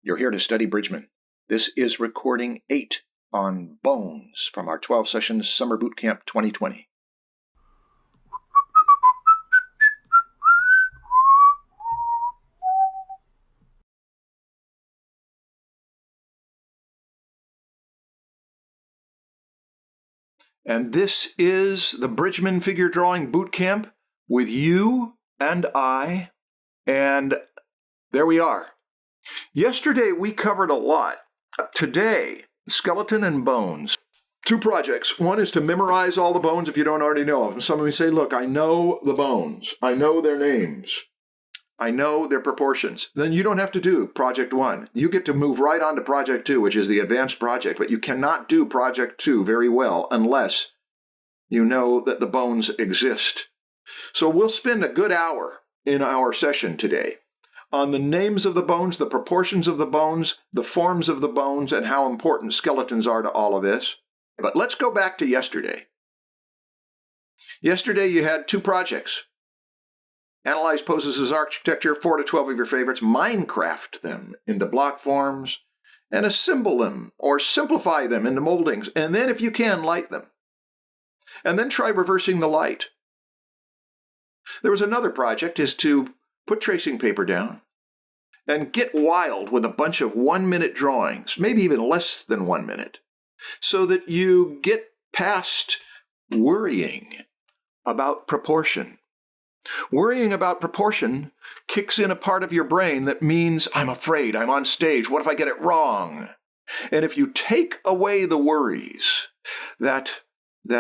You're here to study Bridgman. This is recording 8 on bones from our 12 sessions Summer Bootcamp 2020. And this is the Bridgman Figure Drawing Bootcamp with you and I. And there we are. Yesterday we covered a lot. Today, skeleton and bones. 2 projects. One is to memorize all the bones if you don't already know of them. Some of you say, look, I know the bones. I know their names. I know their proportions. Then you don't have to do project 1. You get to move right on to project 2, which is the advanced project. But you cannot do project 2 very well unless you know that the bones exist. So we'll spend a good hour in our session today on the names of the bones, the proportions of the bones, the forms of the bones, and how important skeletons are to all of this. But let's go back to yesterday. Yesterday you had 2 projects. Analyze poses as architecture, 4 to 12 of your favorites, Minecraft them into block forms, and assemble them or simplify them into moldings, and then if you can, light them. And then try reversing the light. There was another project, is to put tracing paper down and get wild with a bunch of 1-minute drawings, maybe even less than 1 minute, so that you get past worrying about proportion. Worrying about proportion kicks in a part of your brain that means, I'm afraid, I'm on stage, what if I get it wrong? And if you take away the worries, that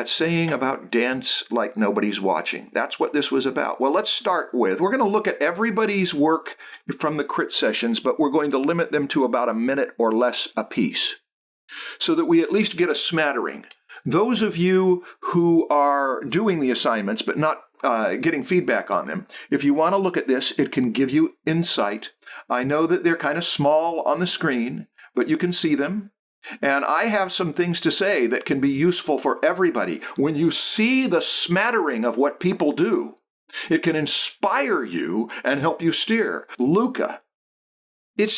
saying about dance like nobody's watching, that's what this was about. Well, let's start with, we're going to look at everybody's work from the crit sessions, but we're going to limit them to about a minute or less apiece, so that we at least get a smattering. Those of you who are doing the assignments but not getting feedback on them, if you want to look at this, it can give you insight. I know that they're kind of small on the screen, but you can see them. And I have some things to say that can be useful for everybody. When you see the smattering of what people do, it can inspire you and help you steer. Luca, it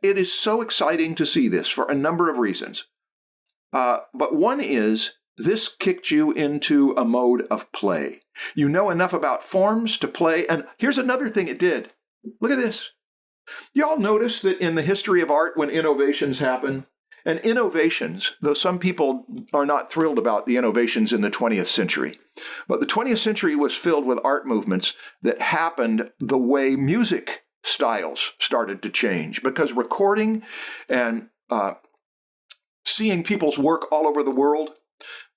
is so exciting to see this for a number of reasons. But one is, this kicked you into a mode of play. You know enough about forms to play. And here's another thing it did. Look at this. Y'all notice that in the history of art, when innovations happen, and innovations, though some people are not thrilled about the innovations in the 20th century, but the 20th century was filled with art movements that happened the way music styles started to change, because recording and seeing people's work all over the world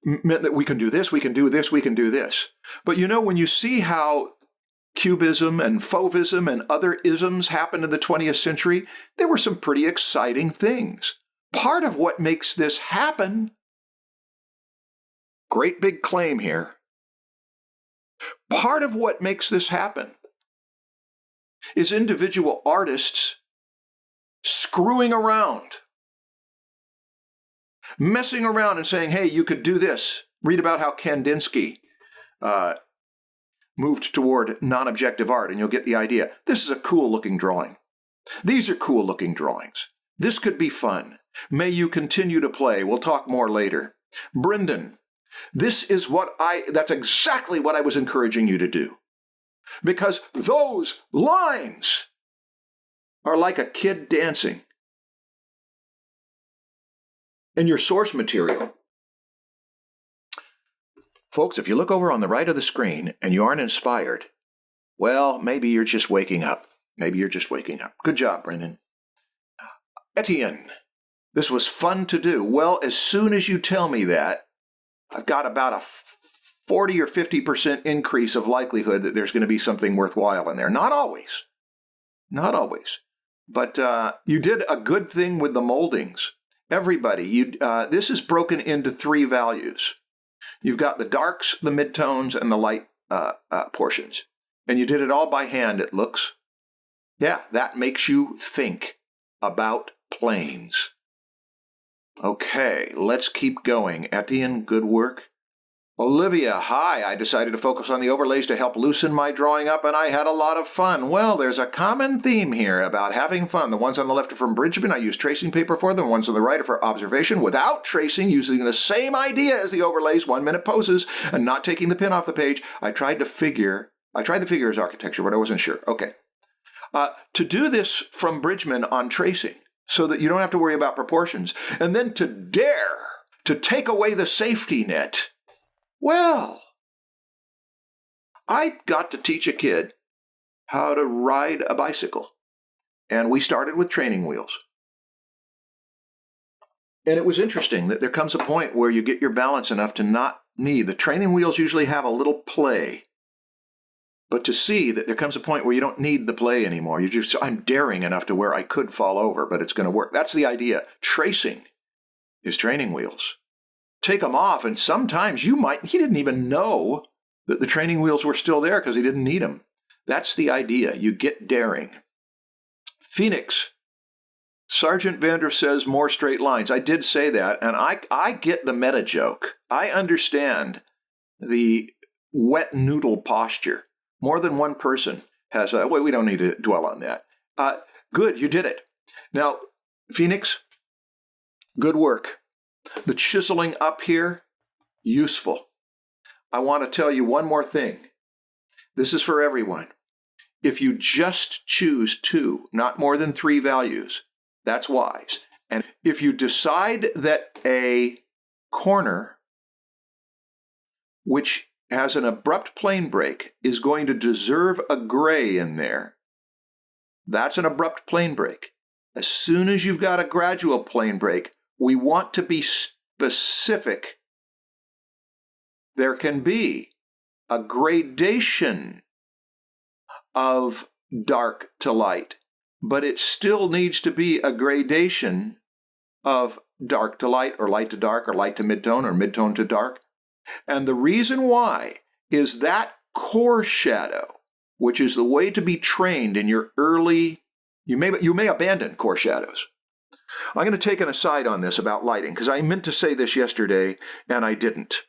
meant that we can do this, we can do this, we can do this. But you know, when you see how Cubism and Fauvism and other isms happened in the 20th century, there were some pretty exciting things. Part of what makes this happen, great big claim here, part of what makes this happen is individual artists screwing around, messing around and saying, hey, you could do this. Read about how Kandinsky moved toward non-objective art, and you'll get the idea. This is a cool-looking drawing. These are cool-looking drawings. This could be fun. May you continue to play. We'll talk more later. Brendan, that's exactly what I was encouraging you to do. Because those lines are like a kid dancing. In your source material, folks, if you look over on the right of the screen and you aren't inspired, well, maybe you're just waking up. Maybe you're just waking up. Good job, Brendan. Etienne, this was fun to do. Well, as soon as you tell me that, I've got about a 40 or 50% increase of likelihood that there's going to be something worthwhile in there. Not always. Not always. But you did a good thing with the moldings. Everybody, this is broken into 3 values. You've got the darks, the midtones, and the light portions. And you did it all by hand, it looks. Yeah, that makes you think about planes. Okay, let's keep going. Etienne, good work. Olivia, hi. I decided to focus on the overlays to help loosen my drawing up, and I had a lot of fun. Well, there's a common theme here about having fun. The ones on the left are from Bridgman. I use tracing paper for them. The ones on the right are for observation without tracing, using the same idea as the overlays, 1-minute poses, and not taking the pen off the page. I tried the figure as architecture, but I wasn't sure. Okay. To do this from Bridgman on tracing so that you don't have to worry about proportions, and then to dare to take away the safety net. Well, I got to teach a kid how to ride a bicycle, and we started with training wheels. And it was interesting that there comes a point where you get your balance enough to not need. The training wheels usually have a little play, but to see that there comes a point where you don't need the play anymore. I'm daring enough to where I could fall over, but it's going to work. That's the idea. Tracing is training wheels. Take them off, and sometimes he didn't even know that the training wheels were still there because he didn't need them. That's the idea. You get daring. Phoenix. Sergeant Vandruff says more straight lines. I did say that, and I get the meta joke. I understand the wet noodle posture. More than one person has we don't need to dwell on that. Good, you did it. Now, Phoenix, good work. The chiseling up here, useful. I want to tell you one more thing. This is for everyone. If you just choose 2, not more than 3 values, that's wise. And if you decide that a corner, which has an abrupt plane break, is going to deserve a gray in there, that's an abrupt plane break. As soon as you've got a gradual plane break, we want to be specific. There can be a gradation of dark to light, but it still needs to be a gradation of dark to light, or light to dark, or light to midtone, or midtone to dark. And the reason why is that core shadow, which is the way to be trained in your early, you may abandon core shadows. I'm going to take an aside on this about lighting, because I meant to say this yesterday, and I didn't.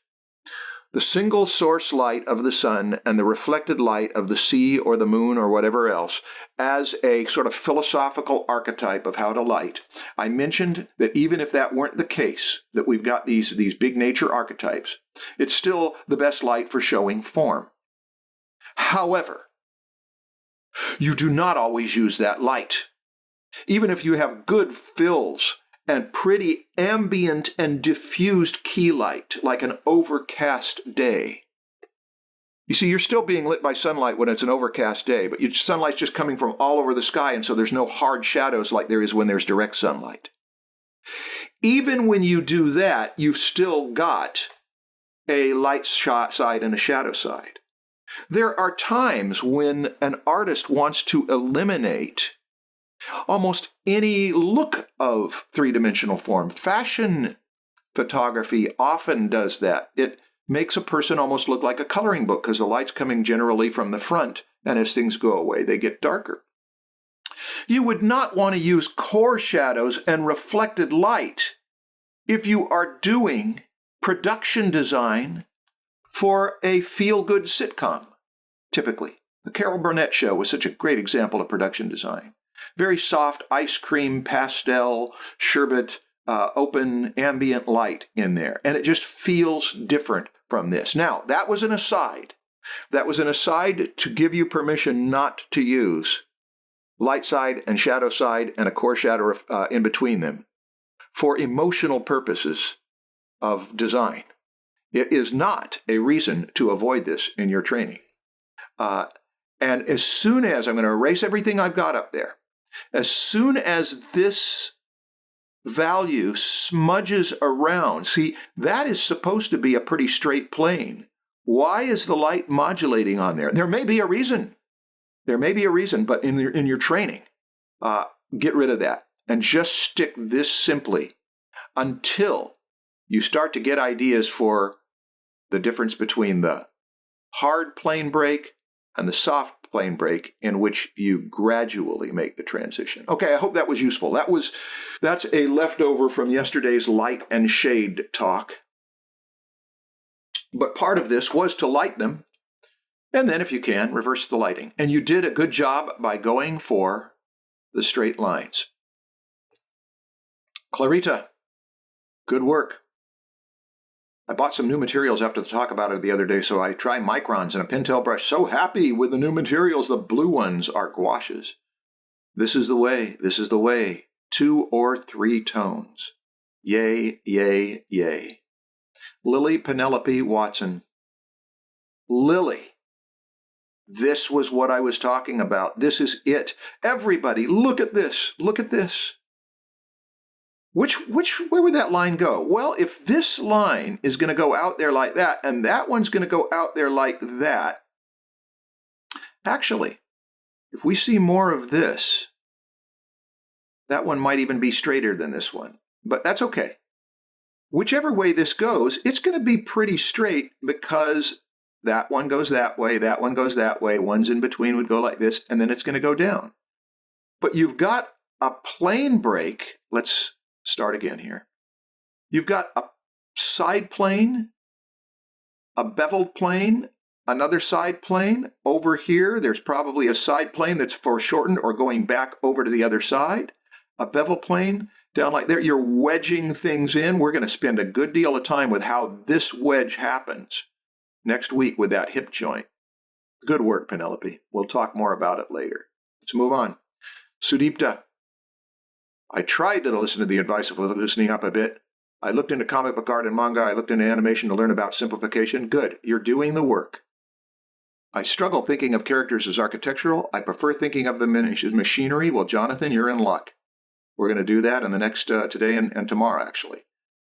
The single source light of the sun and the reflected light of the sea or the moon or whatever else as a sort of philosophical archetype of how to light. I mentioned that even if that weren't the case, that we've got these big nature archetypes, it's still the best light for showing form. However, you do not always use that light. Even if you have good fills and pretty ambient and diffused key light, like an overcast day. You see, you're still being lit by sunlight when it's an overcast day, but sunlight's just coming from all over the sky, and so there's no hard shadows like there is when there's direct sunlight. Even when you do that, you've still got a light side and a shadow side. There are times when an artist wants to eliminate almost any look of three-dimensional form. Fashion photography often does that. It makes a person almost look like a coloring book because the light's coming generally from the front, and as things go away, they get darker. You would not want to use core shadows and reflected light if you are doing production design for a feel-good sitcom, typically. The Carol Burnett Show was such a great example of production design. Very soft ice cream, pastel, sherbet, open ambient light in there. And it just feels different from this. Now, that was an aside. That was an aside to give you permission not to use light side and shadow side and a core shadow in between them for emotional purposes of design. It is not a reason to avoid this in your training. And as soon as I'm going to erase everything I've got up there, as soon as this value smudges around, see, that is supposed to be a pretty straight plane. Why is the light modulating on there? There may be a reason. There may be a reason, but in your training, get rid of that and just stick this simply until you start to get ideas for the difference between the hard plane break and the soft plane break in which you gradually make the transition. Okay, I hope that was useful. That's a leftover from yesterday's light and shade talk. But part of this was to light them. And then, if you can, reverse the lighting. And you did a good job by going for the straight lines. Clarita, good work. I bought some new materials after the talk about it the other day, so I tried microns and a Pintail brush. So happy with the new materials. The blue ones are gouaches. This is the way. This is the way. 2 or 3 tones. Yay, yay, yay. Lily Penelope Watson. Lily. This was what I was talking about. This is it. Everybody, look at this. Look at this. Where would that line go? Well, if this line is going to go out there like that, and that one's going to go out there like that, actually, if we see more of this, that one might even be straighter than this one, but that's okay. Whichever way this goes, it's going to be pretty straight because that one goes that way, that one goes that way, ones in between would go like this, and then it's going to go down. But you've got a plane break. Let's start again here. You've got a side plane, a beveled plane, another side plane. Over here, there's probably a side plane that's foreshortened or going back over to the other side. A bevel plane down like there. You're wedging things in. We're going to spend a good deal of time with how this wedge happens next week with that hip joint. Good work, Penelope. We'll talk more about it later. Let's move on. Sudipta. I tried to listen to the advice of loosening up a bit. I looked into comic book art and manga. I looked into animation to learn about simplification. Good. You're doing the work. I struggle thinking of characters as architectural. I prefer thinking of them as machinery. Well, Jonathan, you're in luck. We're going to do that in the next today and tomorrow, actually.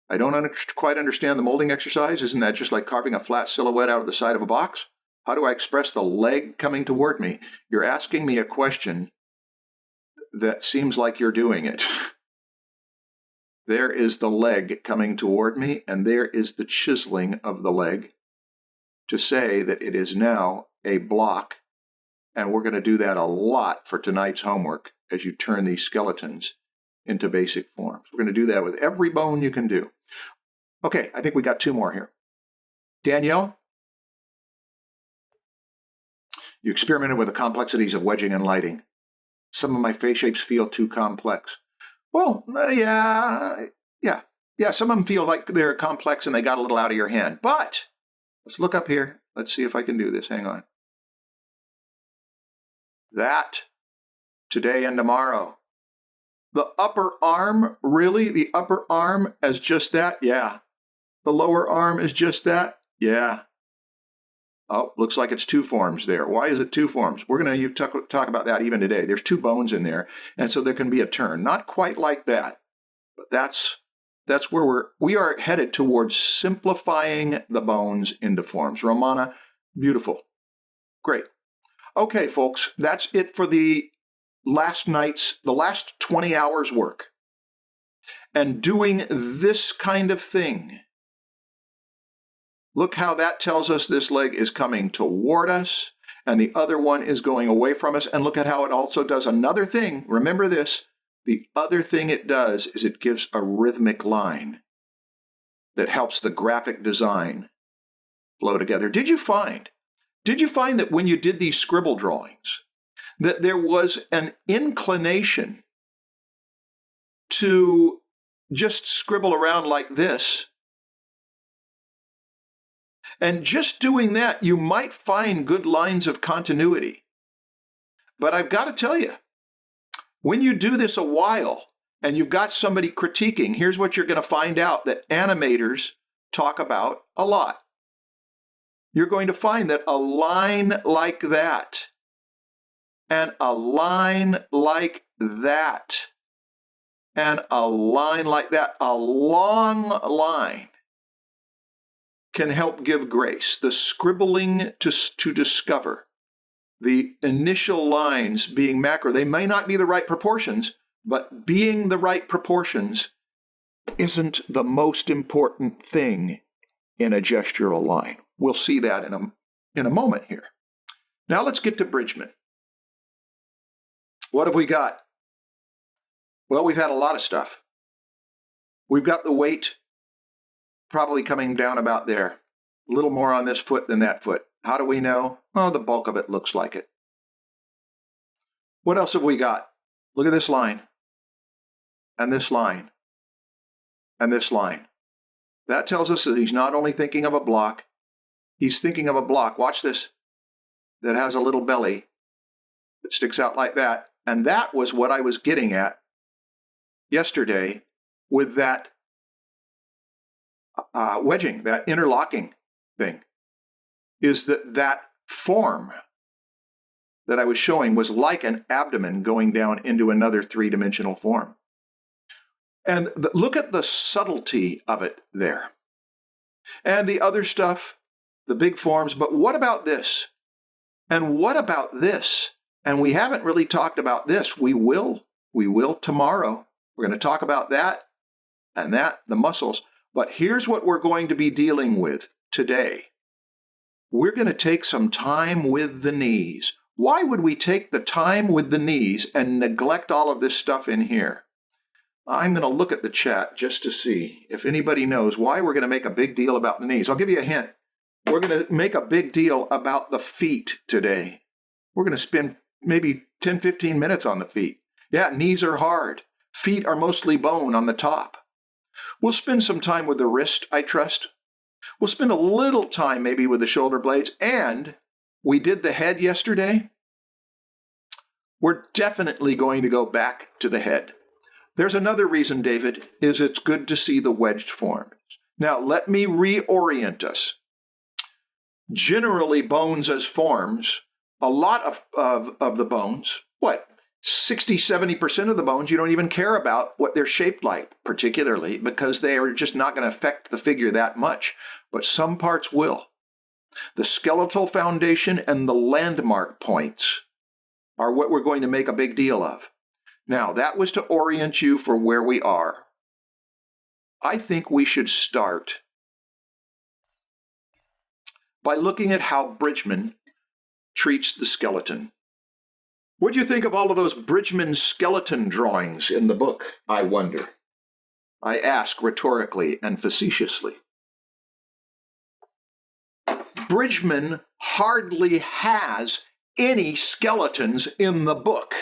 I don't quite understand the molding exercise. Isn't that just like carving a flat silhouette out of the side of a box? How do I express the leg coming toward me? You're asking me a question that seems like you're doing it. There is the leg coming toward me, and there is the chiseling of the leg to say that it is now a block, and we're going to do that a lot for tonight's homework as you turn these skeletons into basic forms. We're going to do that with every bone you can do. Okay, I think we got 2 more here. Danielle, you experimented with the complexities of wedging and lighting. Some of my face shapes feel too complex. Well, yeah, some of them feel like they're complex and they got a little out of your hand. But let's look up here. Let's see if I can do this. Hang on. That, today and tomorrow. The upper arm, really? The upper arm as just that? Yeah. The lower arm is just that? Yeah. Oh, looks like it's 2 forms there. Why is it 2 forms? We're going to talk about that even today. There's 2 bones in there, and so there can be a turn. Not quite like that, but that's where we are headed towards simplifying the bones into forms. Romana, beautiful. Great. Okay, folks, that's it for the last 20 hours work. And doing this kind of thing. Look how that tells us this leg is coming toward us and the other one is going away from us. And look at how it also does another thing. Remember this. The other thing it does is it gives a rhythmic line that helps the graphic design flow together. Did you find that when you did these scribble drawings, that there was an inclination to just scribble around like this? And just doing that, you might find good lines of continuity. But I've got to tell you, when you do this a while and you've got somebody critiquing, here's what you're going to find out that animators talk about a lot. You're going to find that a line like that and a line like that and a line like that, a long line, can help give grace. The scribbling to discover, the initial lines being macro. They may not be the right proportions, but being the right proportions isn't the most important thing in a gestural line. We'll see that in a moment here. Now let's get to Bridgman. What have we got? Well, we've had a lot of stuff. We've got the weight probably coming down about there. A little more on this foot than that foot. How do we know? Oh, the bulk of it looks like it. What else have we got? Look at this line. And this line. And this line. That tells us that he's not only thinking of a block, he's thinking of a block. Watch this. That has a little belly that sticks out like that. And that was what I was getting at yesterday with that wedging, that interlocking thing, is that form that I was showing was like an abdomen going down into another three-dimensional form. And look at the subtlety of it there. And the other stuff, the big forms, but what about this? And what about this? And we haven't really talked about this. We will tomorrow. We're going to talk about that and that, the muscles. But here's what we're going to be dealing with today. We're going to take some time with the knees. Why would we take the time with the knees and neglect all of this stuff in here? I'm going to look at the chat just to see if anybody knows why we're going to make a big deal about the knees. I'll give you a hint. We're going to make a big deal about the feet today. We're going to spend maybe 10, 15 minutes on the feet. Yeah, knees are hard. Feet are mostly bone on the top. We'll spend some time with the wrist, I trust. We'll spend a little time maybe with the shoulder blades. And we did the head yesterday. We're definitely going to go back to the head. There's another reason, David, is it's good to see the wedged forms. Now, let me reorient us. Generally, bones as forms, a lot of the bones, 60, 70% of the bones, you don't even care about what they're shaped like, particularly because they are just not going to affect the figure that much. But some parts will. The skeletal foundation and the landmark points are what we're going to make a big deal of. Now, that was to orient you for where we are. I think we should start by looking at how Bridgman treats the skeleton. What do you think of all of those Bridgman skeleton drawings in the book, I wonder? I ask rhetorically and facetiously. Bridgman hardly has any skeletons in the book.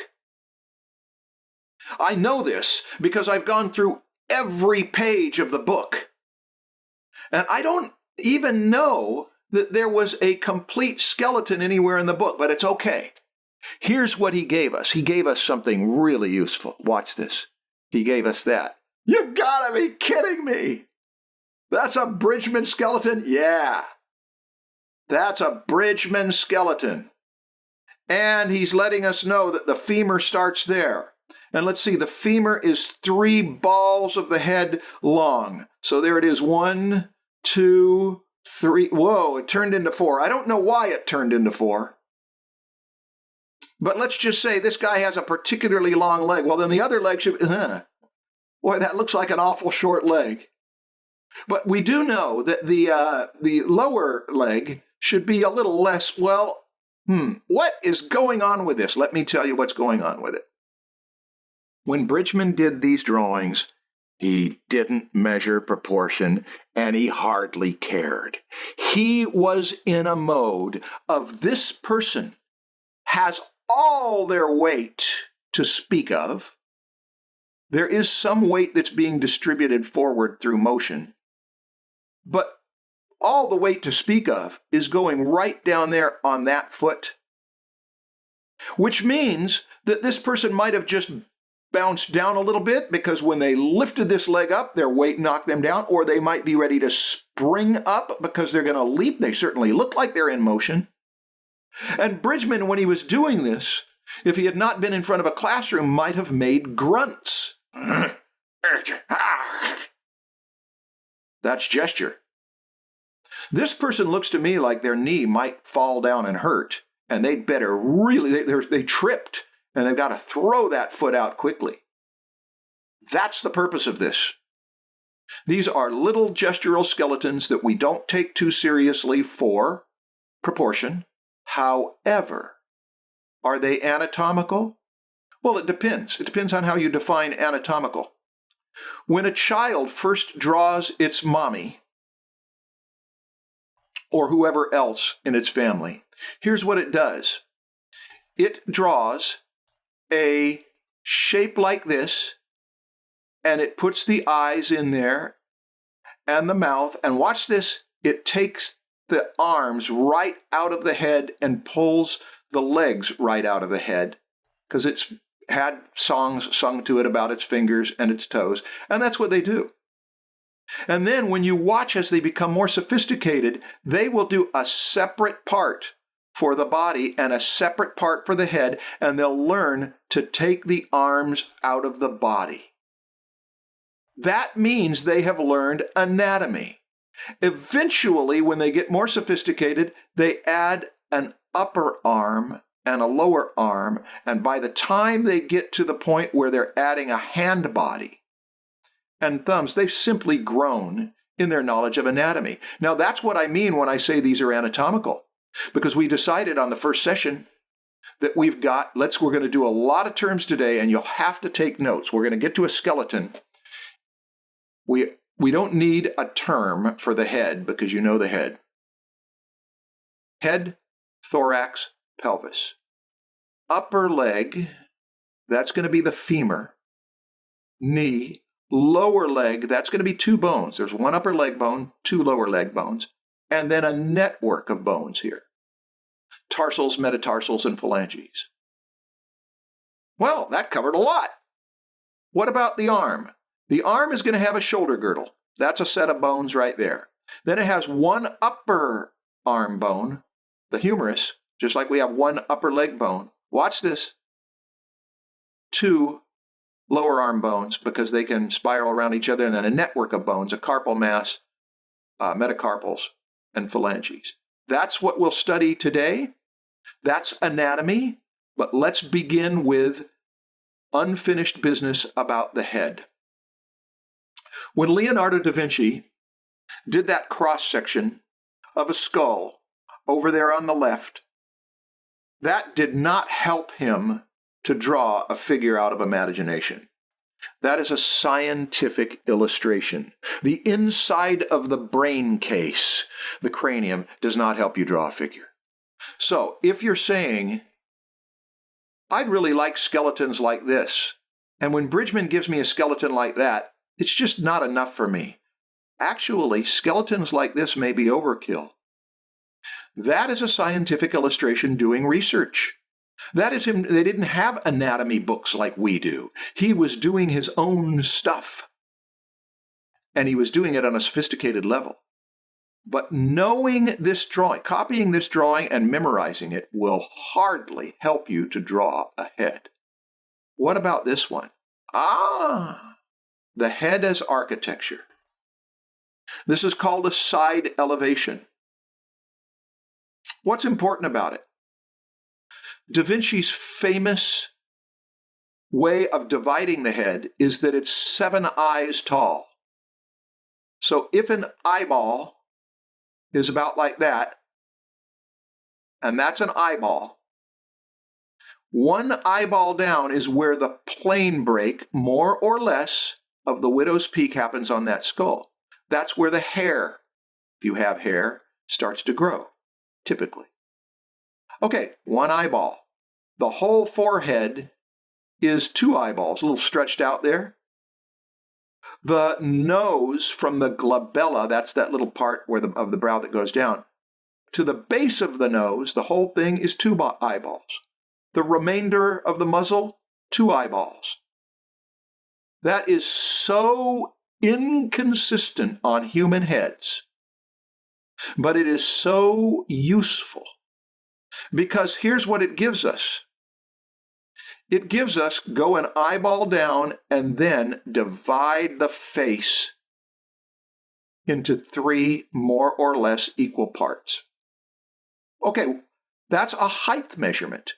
I know this because I've gone through every page of the book. And I don't even know that there was a complete skeleton anywhere in the book, but it's okay. Here's what he gave us. He gave us something really useful. Watch this. He gave us that. You gotta be kidding me. That's a Bridgman skeleton? Yeah. That's a Bridgman skeleton. And he's letting us know that the femur starts there. And let's see, the femur is 3 balls of the head long. So there it is, 1, 2, 3. Whoa, it turned into 4. I don't know why it turned into 4. But let's just say this guy has a particularly long leg. Well, then the other leg should, boy, that looks like an awful short leg. But we do know that the lower leg should be a little less, what is going on with this? Let me tell you what's going on with it. When Bridgman did these drawings, he didn't measure proportion, and he hardly cared. He was in a mode of this person has all their weight to speak of. There is some weight that's being distributed forward through motion, but all the weight to speak of is going right down there on that foot, which means that this person might have just bounced down a little bit because when they lifted this leg up, their weight knocked them down, or they might be ready to spring up because they're going to leap. They certainly look like they're in motion. And Bridgman, when he was doing this, if he had not been in front of a classroom, might have made grunts. That's gesture. This person looks to me like their knee might fall down and hurt, and they'd better really, they tripped, and they've got to throw that foot out quickly. That's the purpose of this. These are little gestural skeletons that we don't take too seriously for proportion. However, are they anatomical? Well, it depends. It depends on how you define anatomical. When a child first draws its mommy, or whoever else in its family. Here's what it does. It draws a shape like this, and it puts the eyes in there and the mouth. And watch this. It takes the arms right out of the head and pulls the legs right out of the head because it's had songs sung to it about its fingers and its toes. And that's what they do. And then when you watch as they become more sophisticated, they will do a separate part for the body and a separate part for the head, and they'll learn to take the arms out of the body. That means they have learned anatomy. Eventually, when they get more sophisticated, they add an upper arm and a lower arm, and by the time they get to the point where they're adding a hand body and thumbs, they've simply grown in their knowledge of anatomy. Now, that's what I mean when I say these are anatomical, because we decided on the first session that we're going to do a lot of terms today, and you'll have to take notes. We're going to get to a skeleton. We don't need a term for the head because you know the head. Head, thorax, pelvis. Upper leg, that's going to be the femur. Knee. Lower leg, that's going to be two bones. There's one upper leg bone, two lower leg bones, and then a network of bones here. Tarsals, metatarsals, and phalanges. Well, that covered a lot. What about the arm? The arm is going to have a shoulder girdle. That's a set of bones right there. Then it has one upper arm bone, the humerus, just like we have one upper leg bone. Watch this. Two lower arm bones, because they can spiral around each other, and then a network of bones, a carpal mass, metacarpals, and phalanges. That's what we'll study today. That's anatomy, but let's begin with unfinished business about the head. When Leonardo da Vinci did that cross-section of a skull over there on the left, that did not help him to draw a figure out of imagination. That is a scientific illustration. The inside of the brain case, the cranium, does not help you draw a figure. So if you're saying, I'd really like skeletons like this, and when Bridgman gives me a skeleton like that, it's just not enough for me. Actually, skeletons like this may be overkill. That is a scientific illustration doing research. That is him. They didn't have anatomy books like we do. He was doing his own stuff. And he was doing it on a sophisticated level. But knowing this drawing, copying this drawing and memorizing it will hardly help you to draw a head. What about this one? The head as architecture. This is called a side elevation. What's important about it? Da Vinci's famous way of dividing the head is that it's 7 eyes tall. So if an eyeball is about like that, and that's an eyeball, one eyeball down is where the plane break, more or less, of the widow's peak happens on that skull. That's where the hair, if you have hair, starts to grow, typically. Okay, one eyeball. The whole forehead is 2 eyeballs, a little stretched out there. The nose from the glabella, that's that little part of the brow that goes down, to the base of the nose, the whole thing is 2 eyeballs. The remainder of the muzzle, 2 eyeballs. That is so inconsistent on human heads, but it is so useful. Because here's what it gives us. It gives us go an eyeball down and then divide the face into 3 more or less equal parts. Okay, that's a height measurement.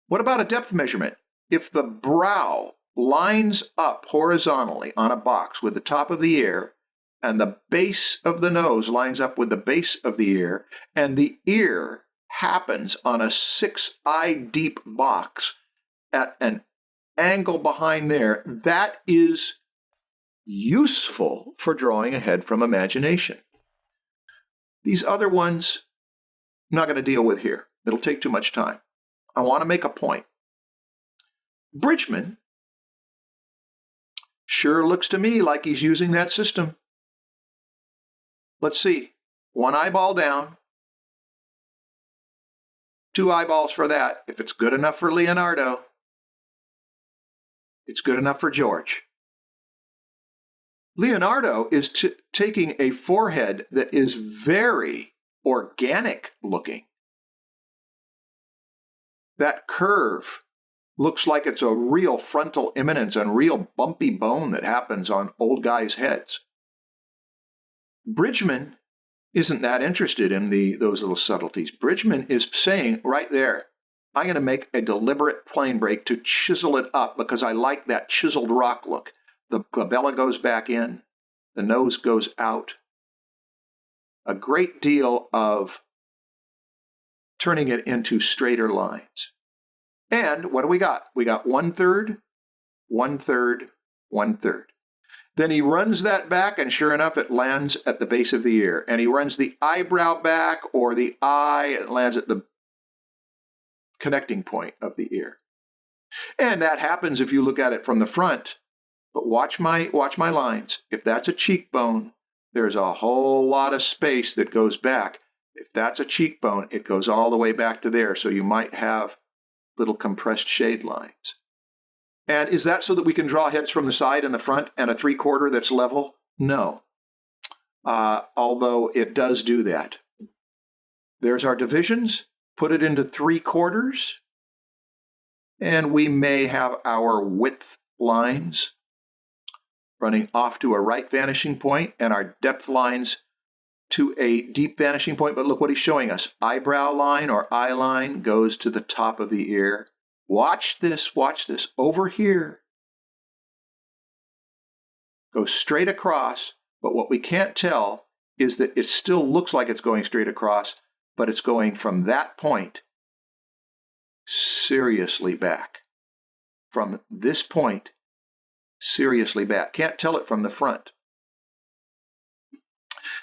What about a depth measurement? If the brow lines up horizontally on a box with the top of the ear, and the base of the nose lines up with the base of the ear, and the ear happens on a 6-eye deep box at an angle behind there, that is useful for drawing a head from imagination. These other ones, I'm not going to deal with here. It'll take too much time. I want to make a point. Bridgman sure looks to me like he's using that system. Let's see. One eyeball down. 2 eyeballs for that. If it's good enough for Leonardo, it's good enough for George. Leonardo is taking a forehead that is very organic looking. That curve looks like it's a real frontal eminence and real bumpy bone that happens on old guys' heads. Bridgman isn't that interested in those little subtleties. Bridgman is saying right there, I'm going to make a deliberate plane break to chisel it up because I like that chiseled rock look. The glabella goes back in, the nose goes out. A great deal of turning it into straighter lines. And what do we got? We got 1/3, 1/3, 1/3. Then he runs that back, and sure enough, it lands at the base of the ear. And he runs the eyebrow back or the eye, and it lands at the connecting point of the ear. And that happens if you look at it from the front. But watch my lines. If that's a cheekbone, there's a whole lot of space that goes back. If that's a cheekbone, it goes all the way back to there. So you might have little compressed shade lines. And is that so that we can draw heads from the side and the front and a 3/4 that's level? No. Although it does do that. There's our divisions. Put it into 3/4. And we may have our width lines running off to a right vanishing point and our depth lines to a deep vanishing point. But look what he's showing us. Eyebrow line or eye line goes to the top of the ear. Watch this. Over here. Goes straight across, but what we can't tell is that it still looks like it's going straight across, but it's going from that point seriously back. From this point, seriously back. Can't tell it from the front.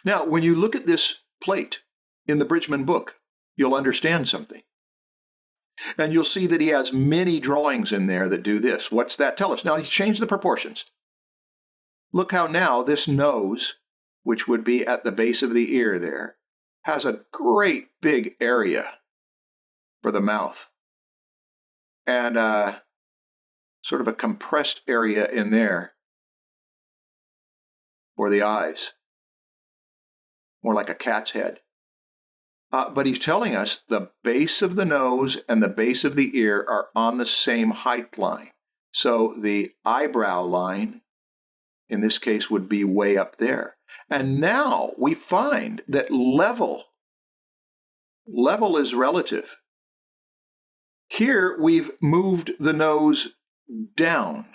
Now, when you look at this plate in the Bridgman book, you'll understand something. And you'll see that he has many drawings in there that do this. What's that tell us? Now, he's changed the proportions. Look how now this nose, which would be at the base of the ear there, has a great big area for the mouth. And sort of a compressed area in there for the eyes. More like a cat's head. But he's telling us the base of the nose and the base of the ear are on the same height line. So the eyebrow line, in this case, would be way up there. And now we find that level is relative. Here we've moved the nose down.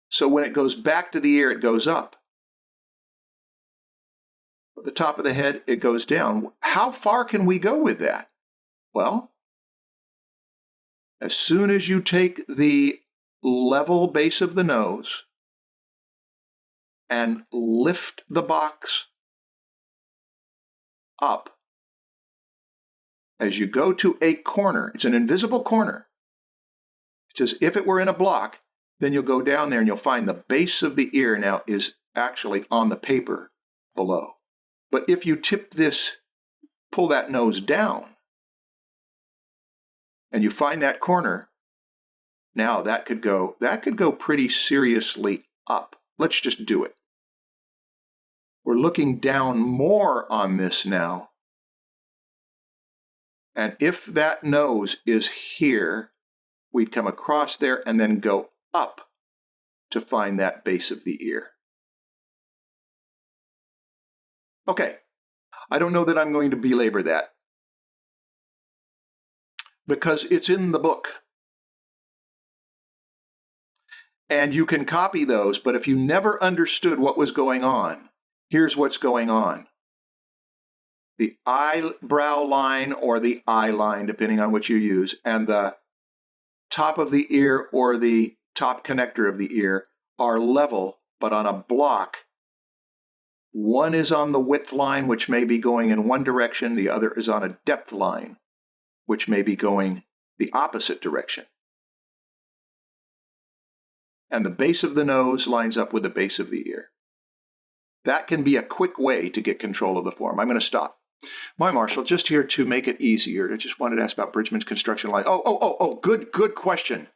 So when it goes back to the ear, it goes up. The top of the head, it goes down. How far can we go with that? Well, as soon as you take the level base of the nose and lift the box up, as you go to a corner, it's an invisible corner. It's as if it were in a block, then you'll go down there and you'll find the base of the ear now is actually on the paper below. But if you tip this, pull that nose down, and you find that corner, now that could go pretty seriously up. Let's just do it. We're looking down more on this now. And if that nose is here, we'd come across there and then go up to find that base of the ear. Okay, I don't know that I'm going to belabor that because it's in the book. And you can copy those, but if you never understood what was going on, here's what's going on. The eyebrow line or the eye line, depending on what you use, and the top of the ear or the top connector of the ear are level, but on a block One is on the width line, which may be going in one direction. The other is on a depth line, which may be going the opposite direction. And the base of the nose lines up with the base of the ear. That can be a quick way to get control of the form. I'm going to stop. Why, Marshall? Just here to make it easier. I just wanted to ask about Bridgman's construction line. Good question.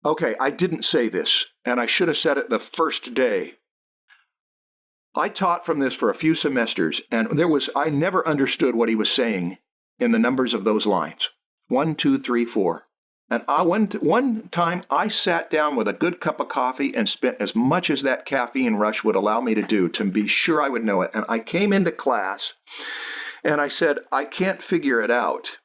Okay, I didn't say this, and I should have said it the first day. I taught from this for a few semesters, and I never understood what he was saying in the numbers of those lines. 1, 2, 3, 4. And one time I sat down with a good cup of coffee and spent as much as that caffeine rush would allow me to do to be sure I would know it. And I came into class and I said, I can't figure it out.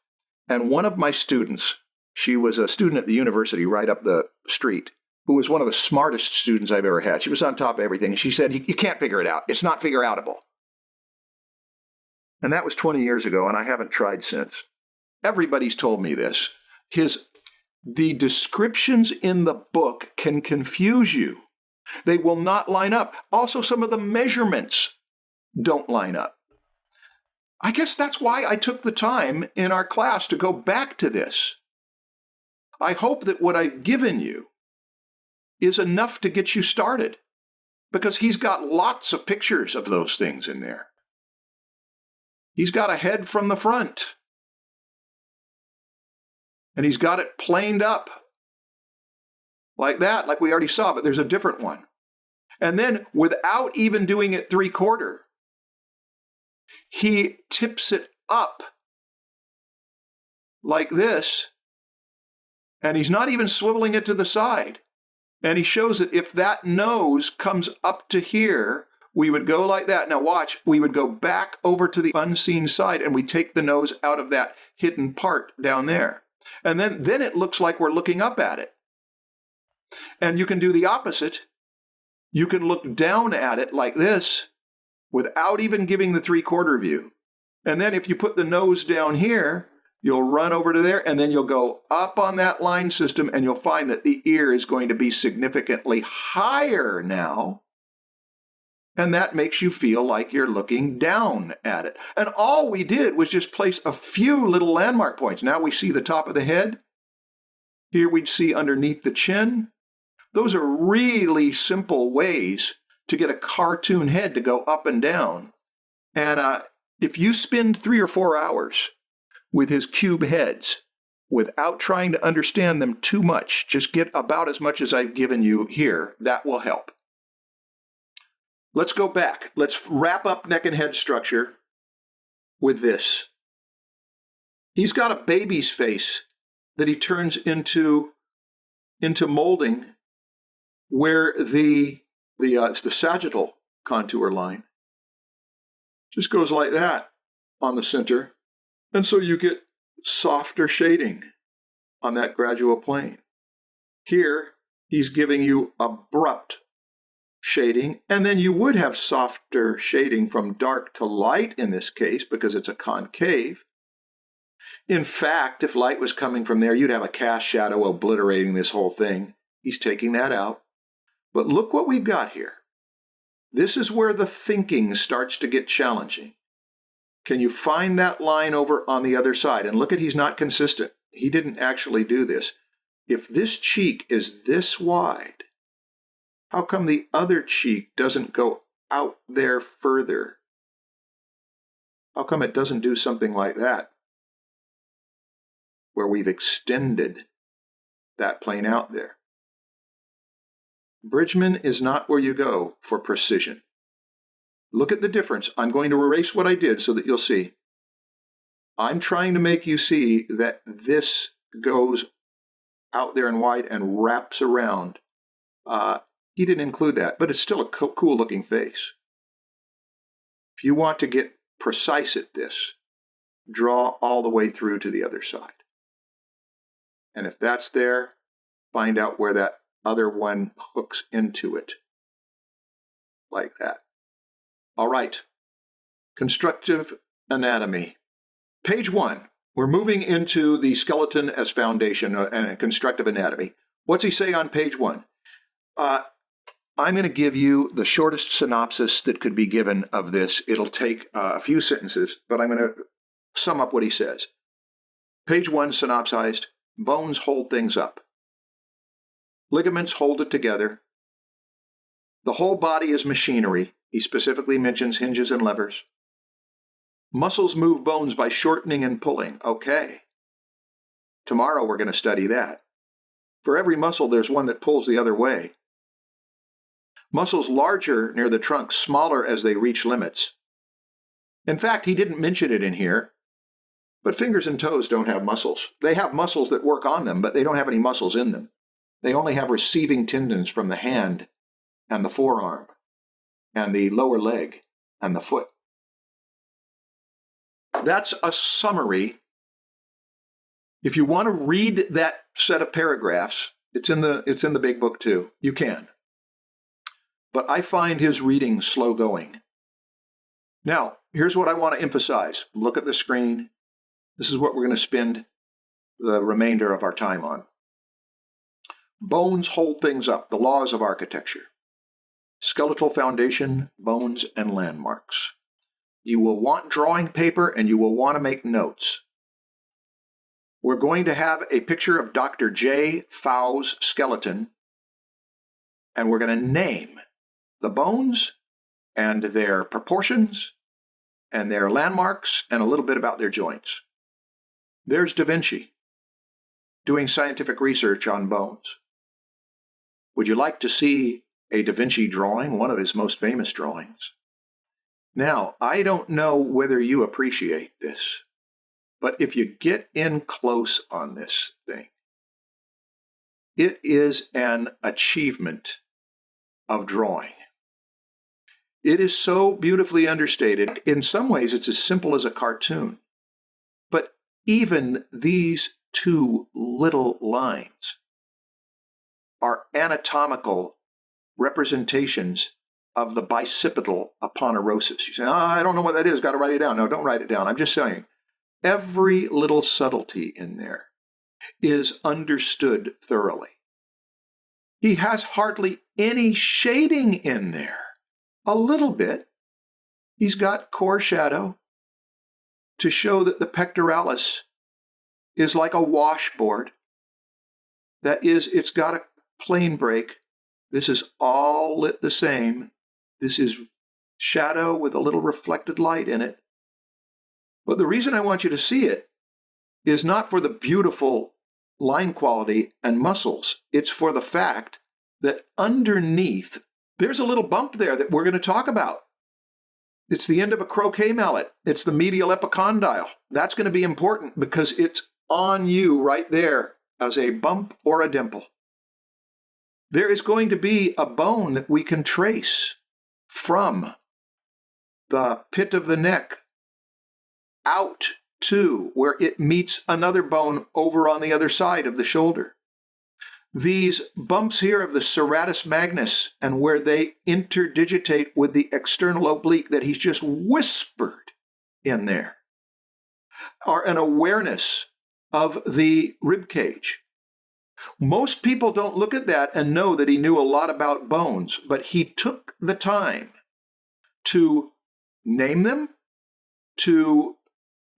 And one of my students, she was a student at the university right up the street, who was one of the smartest students I've ever had. She was on top of everything. And she said, you can't figure it out. It's not figure outable. And that was 20 years ago, and I haven't tried since. Everybody's told me this. The descriptions in the book can confuse you. They will not line up. Also, some of the measurements don't line up. I guess that's why I took the time in our class to go back to this. I hope that what I've given you is enough to get you started, because he's got lots of pictures of those things in there. He's got a head from the front. And he's got it planed up like that, like we already saw, but there's a different one. And then without even doing it 3/4, he tips it up like this, and he's not even swiveling it to the side. And he shows that if that nose comes up to here, we would go like that. Now watch, we would go back over to the unseen side, and we take the nose out of that hidden part down there. And then it looks like we're looking up at it. And you can do the opposite. You can look down at it like this without even giving the 3/4 view. And then if you put the nose down here, you'll run over to there, and then you'll go up on that line system, and you'll find that the ear is going to be significantly higher now. And that makes you feel like you're looking down at it. And all we did was just place a few little landmark points. Now we see the top of the head. Here we'd see underneath the chin. Those are really simple ways to get a cartoon head to go up and down. And if you spend 3 or 4 hours with his cube heads without trying to understand them too much, just get about as much as I've given you here, that will help. Let's go back. Let's wrap up neck and head structure with this. He's got a baby's face that he turns into molding where it's the sagittal contour line just goes like that on the center. And so you get softer shading on that gradual plane. Here, he's giving you abrupt shading, and then you would have softer shading from dark to light in this case because it's a concave. In fact, if light was coming from there, you'd have a cast shadow obliterating this whole thing. He's taking that out. But look what we've got here. This is where the thinking starts to get challenging. Can you find that line over on the other side? And look at, he's not consistent. He didn't actually do this. If this cheek is this wide, how come the other cheek doesn't go out there further? How come it doesn't do something like that, where we've extended that plane out there? Bridgman is not where you go for precision. Look at the difference. I'm going to erase what I did so that you'll see. I'm trying to make you see that this goes out there and wide and wraps around. He didn't include that, but it's still a cool looking face. If you want to get precise at this, draw all the way through to the other side. And if that's there, find out where that other one hooks into it. Like that. All right. Constructive anatomy. Page 1. We're moving into the skeleton as foundation and constructive anatomy. What's he say on page 1? I'm going to give you the shortest synopsis that could be given of this. It'll take a few sentences, but I'm going to sum up what he says. Page 1, synopsized. Bones hold things up. Ligaments hold it together. The whole body is machinery. He specifically mentions hinges and levers. Muscles move bones by shortening and pulling. Okay. Tomorrow we're going to study that. For every muscle, there's one that pulls the other way. Muscles larger near the trunk, smaller as they reach limits. In fact, he didn't mention it in here, but fingers and toes don't have muscles. They have muscles that work on them, but they don't have any muscles in them. They only have receiving tendons from the hand and the forearm and the lower leg and the foot. That's a summary. If you want to read that set of paragraphs, it's in the big book too. You can. But I find his reading slow going. Now, here's what I want to emphasize. Look at the screen. This is what we're going to spend the remainder of our time on. Bones hold things up, the laws of architecture. Skeletal foundation, bones, and landmarks. You will want drawing paper and you will want to make notes. We're going to have a picture of Dr. J. Fow's skeleton, and we're going to name the bones and their proportions and their landmarks and a little bit about their joints. There's Da Vinci doing scientific research on bones. Would you like to see a Da Vinci drawing, one of his most famous drawings? Now, I don't know whether you appreciate this, but if you get in close on this thing, it is an achievement of drawing. It is so beautifully understated. In some ways, it's as simple as a cartoon. But even these two little lines are anatomical representations of the bicipital aponeurosis. You say, I don't know what that is. Got to write it down. No, don't write it down. I'm just saying, every little subtlety in there is understood thoroughly. He has hardly any shading in there. A little bit. He's got core shadow to show that the pectoralis is like a washboard. That is, it's got a plane break. This is all lit the same. This is shadow with a little reflected light in it. But the reason I want you to see it is not for the beautiful line quality and muscles. It's for the fact that underneath, there's a little bump there that we're going to talk about. It's the end of a croquet mallet. It's the medial epicondyle. That's going to be important because it's on you right there as a bump or a dimple. There is going to be a bone that we can trace from the pit of the neck out to where it meets another bone over on the other side of the shoulder. These bumps here of the serratus magnus and where they interdigitate with the external oblique that he's just whispered in there are an awareness of the rib cage. Most people don't look at that and know that he knew a lot about bones, but he took the time to name them, to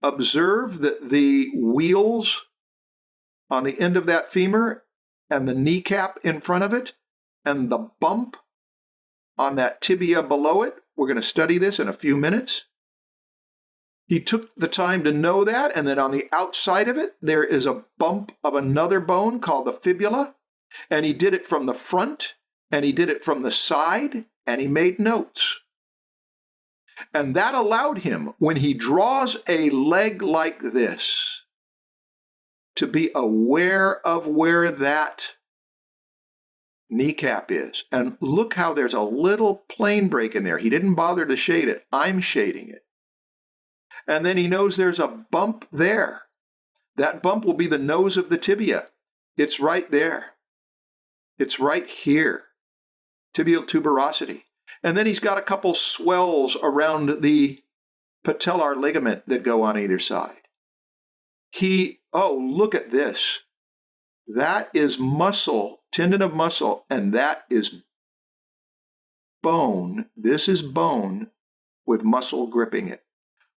observe that the wheels on the end of that femur and the kneecap in front of it and the bump on that tibia below it. We're going to study this in a few minutes. He took the time to know that, and then on the outside of it, there is a bump of another bone called the fibula, and he did it from the front, and he did it from the side, and he made notes. And that allowed him, when he draws a leg like this, to be aware of where that kneecap is. And look how there's a little plane break in there. He didn't bother to shade it. I'm shading it. And then he knows there's a bump there. That bump will be the nose of the tibia. It's right there. It's right here. Tibial tuberosity. And then he's got a couple swells around the patellar ligament that go on either side. Look at this. That is muscle, tendon of muscle, and that is bone. This is bone with muscle gripping it.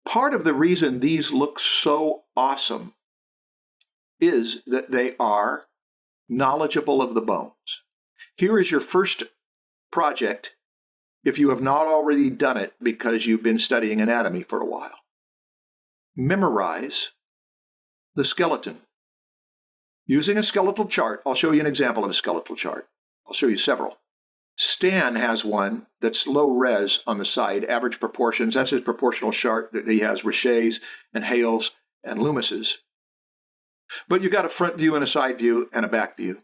Part of the reason these look so awesome is that they are knowledgeable of the bones. Here is your first project, if you have not already done it because you've been studying anatomy for a while. Memorize the skeleton. Using a skeletal chart, I'll show you an example of a skeletal chart. I'll show you several. Stan has one that's low res on the side, average proportions. That's his proportional chart that he has Richet's and Hale's and Loomis's. But you've got a front view and a side view and a back view.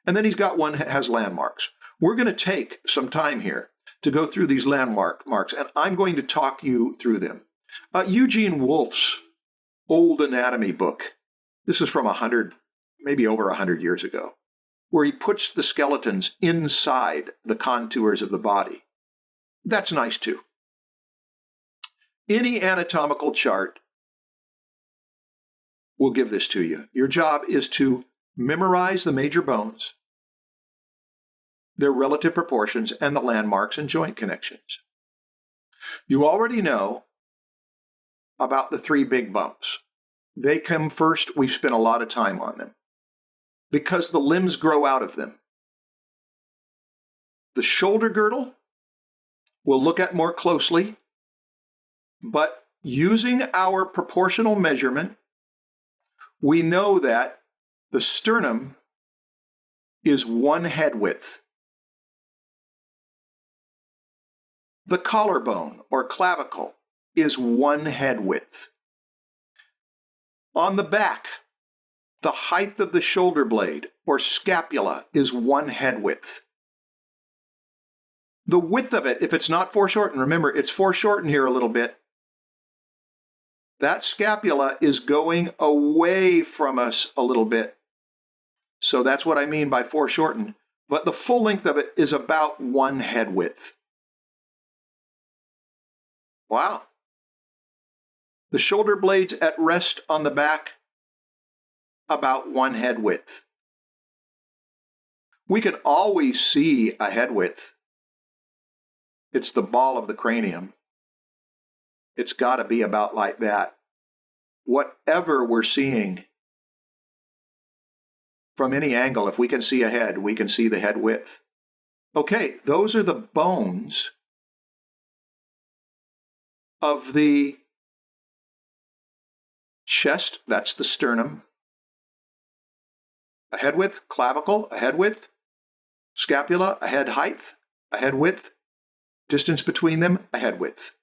And then he's got one that has landmarks. We're going to take some time here to go through these landmarks, and I'm going to talk you through them. Eugene Wolfe's old anatomy book, this is from maybe over 100 years ago, where he puts the skeletons inside the contours of the body. That's nice too. Any anatomical chart will give this to you. Your job is to memorize the major bones, their relative proportions, and the landmarks and joint connections. You already know about the 3 big bumps. They come first. We've spent a lot of time on them because the limbs grow out of them. The shoulder girdle we'll look at more closely, but using our proportional measurement, we know that the sternum is 1 head width. The collarbone or clavicle is 1 head width. On the back, the height of the shoulder blade or scapula is 1 head width. The width of it, if it's not foreshortened, remember it's foreshortened here a little bit, that scapula is going away from us a little bit. So that's what I mean by foreshortened. But the full length of it is about 1 head width. Wow. The shoulder blades at rest on the back, about 1 head width. We can always see a head width. It's the ball of the cranium. It's got to be about like that. Whatever we're seeing from any angle, if we can see a head, we can see the head width. Okay, those are the bones of the chest. That's the sternum. A head width, clavicle, a head width, scapula, a head height, a head width, distance between them, a head width.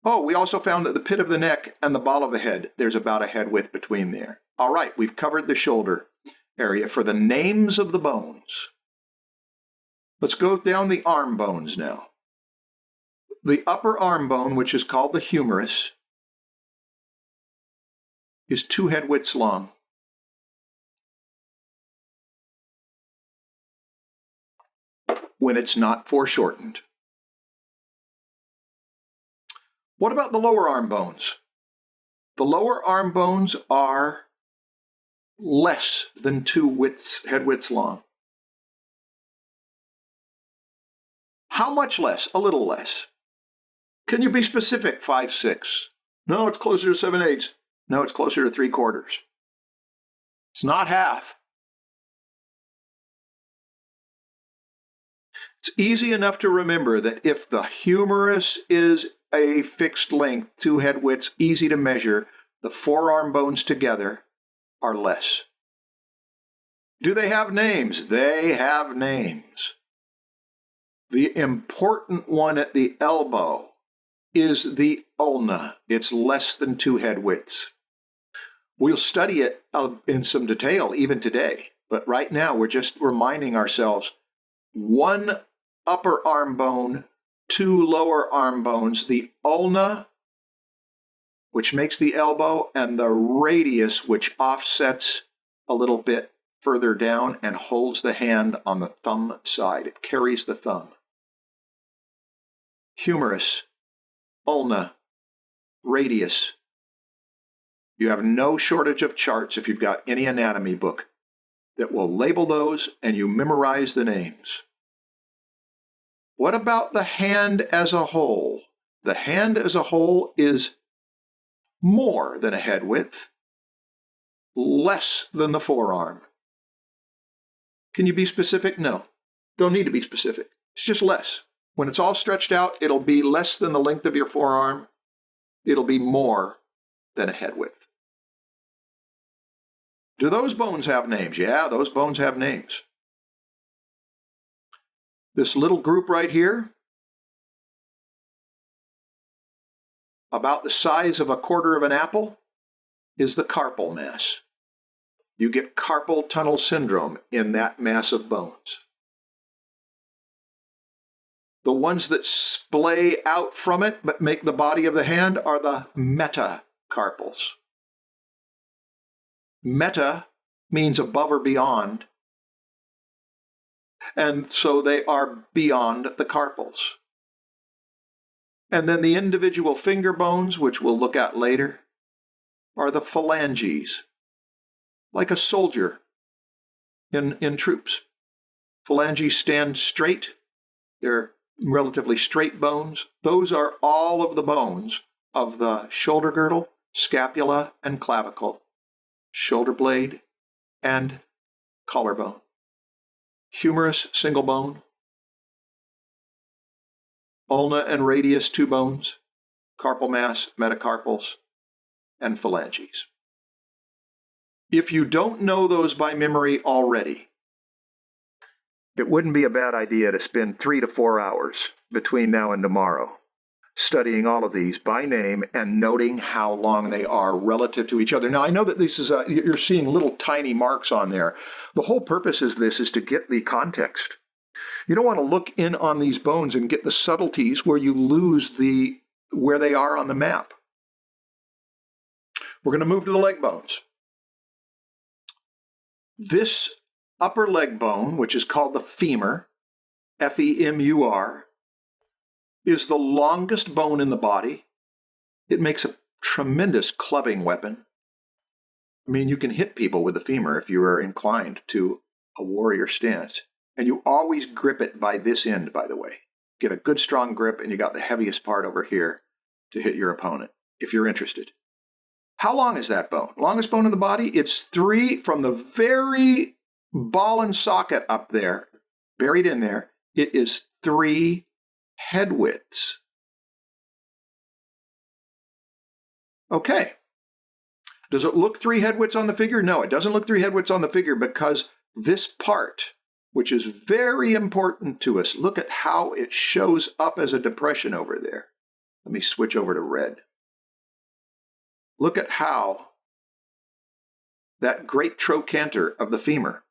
Oh, we also found that the pit of the neck and the ball of the head, there's about a head width between there. All right, we've covered the shoulder area for the names of the bones. Let's go down the arm bones now. The upper arm bone, which is called the humerus, is 2 head widths long. When it's not foreshortened. What about the lower arm bones? The lower arm bones are less than 2 head widths long. How much less? A little less. Can you be specific? 5/6. No, it's closer to 7/8. No, it's closer to 3/4. It's not half. It's easy enough to remember that if the humerus is a fixed length, 2 head widths, easy to measure, the forearm bones together are less. Do they have names? They have names. The important one at the elbow is the ulna. It's less than 2 head widths. We'll study it in some detail even today, but right now we're just reminding ourselves 1 upper arm bone, 2 lower arm bones, the ulna, which makes the elbow, and the radius, which offsets a little bit further down and holds the hand on the thumb side. It carries the thumb. Humerus, ulna, radius. You have no shortage of charts if you've got any anatomy book that will label those and you memorize the names. What about the hand as a whole? The hand as a whole is more than a head width, less than the forearm. Can you be specific? No. Don't need to be specific. It's just less. When it's all stretched out, it'll be less than the length of your forearm. It'll be more than a head width. Do those bones have names? Yeah, those bones have names. This little group right here, about the size of a quarter of an apple, is the carpal mass. You get carpal tunnel syndrome in that mass of bones. The ones that splay out from it but make the body of the hand are the metacarpals. Meta means above or beyond, and so they are beyond the carpals. And then the individual finger bones, which we'll look at later, are the phalanges, like a soldier in troops. Phalanges stand straight. They're relatively straight bones. Those are all of the bones of the shoulder girdle, scapula, and clavicle, shoulder blade, and collarbone. Humerus, single bone. Ulna and radius, 2 bones. Carpal mass, metacarpals, and phalanges. If you don't know those by memory already, it wouldn't be a bad idea to spend 3 to 4 hours between now and tomorrow studying all of these by name and noting how long they are relative to each other. Now, I know that this is you're seeing little tiny marks on there. The whole purpose of this is to get the context. You don't want to look in on these bones and get the subtleties where you lose where they are on the map. We're going to move to the leg bones. This upper leg bone, which is called the femur, F-E-M-U-R, is the longest bone in the body. It makes a tremendous clubbing weapon. I mean, you can hit people with the femur if you are inclined to a warrior stance. And you always grip it by this end, by the way. Get a good strong grip, and you got the heaviest part over here to hit your opponent, if you're interested. How long is that bone? Longest bone in the body? It's 3 from the very ball and socket up there, buried in there. It is 3 head widths. Okay. Does it look 3 head widths on the figure? No, it doesn't look 3 head widths on the figure because this part, which is very important to us, look at how it shows up as a depression over there. Let me switch over to red. Look at how that great trochanter of the femur,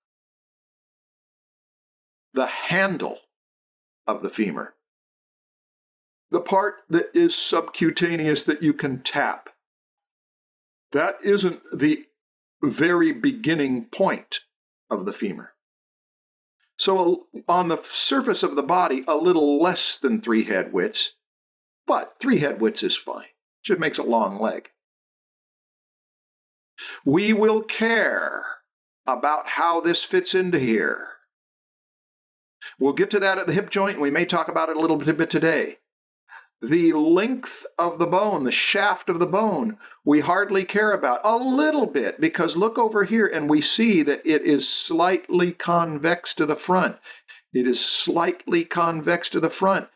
the handle of the femur, the part that is subcutaneous that you can tap, that isn't the very beginning point of the femur. So on the surface of the body, a little less than 3 head widths, but 3 head widths is fine. Just makes a long leg. We will care about how this fits into here. We'll get to that at the hip joint, and we may talk about it a little bit today. The length of the bone, the shaft of the bone, we hardly care about. A little bit, because look over here and we see that it is slightly convex to the front. It is slightly convex to the front.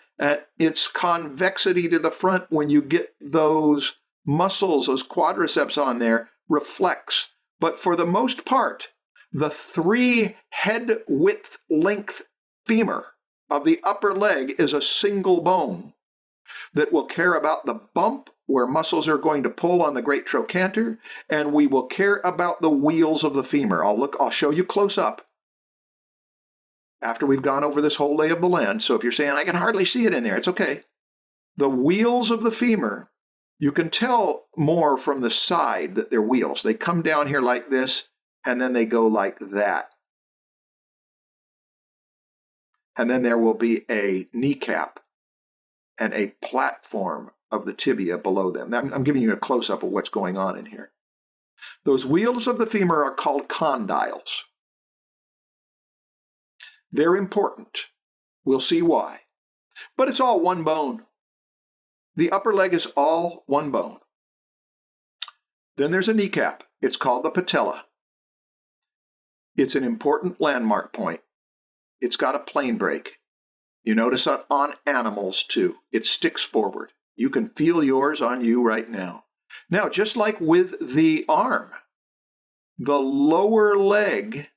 Its convexity to the front, when you get those muscles, those quadriceps on there, reflects. But for the most part, the 3 head width length femur of the upper leg is a single bone that will care about the bump where muscles are going to pull on the great trochanter, and we will care about the wheels of the femur. I'll show you close up after we've gone over this whole lay of the land. So if you're saying, I can hardly see it in there, it's okay. The wheels of the femur, you can tell more from the side that they're wheels. They come down here like this, and then they go like that. And then there will be a kneecap and a platform of the tibia below them. I'm giving you a close-up of what's going on in here. Those wheels of the femur are called condyles. They're important. We'll see why. But it's all one bone. The upper leg is all one bone. Then there's a kneecap. It's called the patella. It's an important landmark point. It's got a plane break. You notice that on animals too. It sticks forward. You can feel yours on you right now. Now, just like with the arm, the lower leg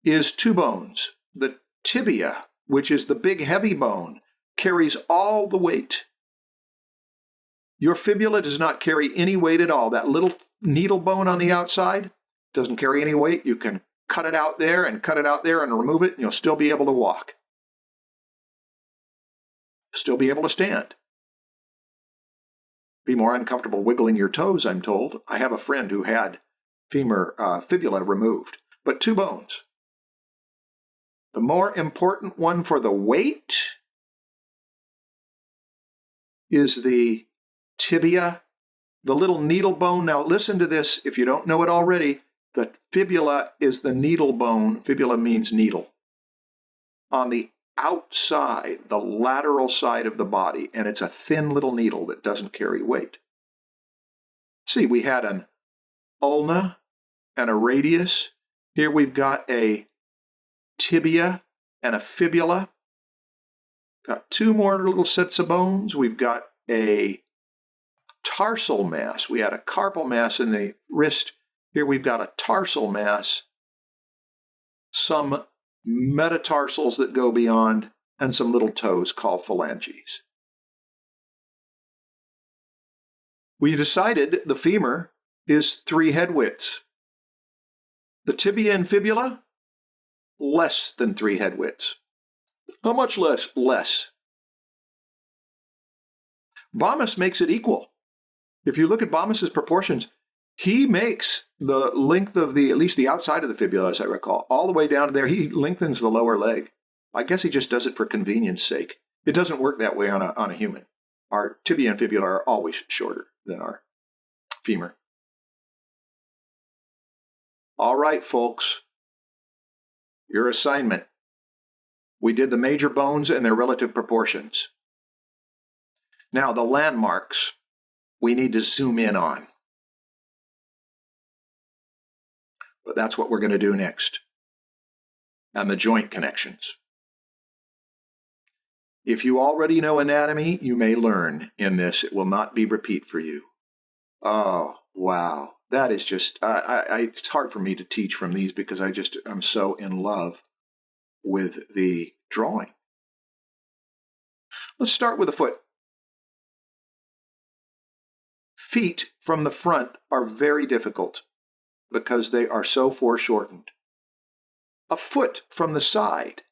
is two bones. The tibia, which is the big heavy bone, carries all the weight. Your fibula does not carry any weight at all. That little needle bone on the outside doesn't carry any weight. You can cut it out there and cut it out there and remove it, and you'll still be able to walk. Still be able to stand. Be more uncomfortable wiggling your toes, I'm told. I have a friend who had fibula removed, but two bones. The more important one for the weight is the tibia, the little needle bone. Now listen to this, if you don't know it already, the fibula is the needle bone. Fibula means needle. On the outside, the lateral side of the body, and it's a thin little needle that doesn't carry weight. See, we had an ulna and a radius. Here we've got a tibia and a fibula. Got two more little sets of bones. We've got a tarsal mass. We had a carpal mass in the wrist. Here we've got a tarsal mass, some metatarsals that go beyond, and some little toes called phalanges. We decided the femur is 3 head widths. The tibia and fibula, less than 3 head widths. How much less? Less. Bomis makes it equal. If you look at Bomis's proportions, he makes the length of at least the outside of the fibula, as I recall, all the way down to there. He lengthens the lower leg. I guess he just does it for convenience sake. It doesn't work that way on a human. Our tibia and fibula are always shorter than our femur. All right, folks. Your assignment. We did the major bones and their relative proportions. Now, the landmarks we need to zoom in on. But that's what we're going to do next. And the joint connections. If you already know anatomy, you may learn in this. It will not be repeat for you. Oh, wow. That is just, it's hard for me to teach from these because I'm so in love with the drawing. Let's start with the foot. Feet from the front are very difficult because they are so foreshortened. A foot from the side,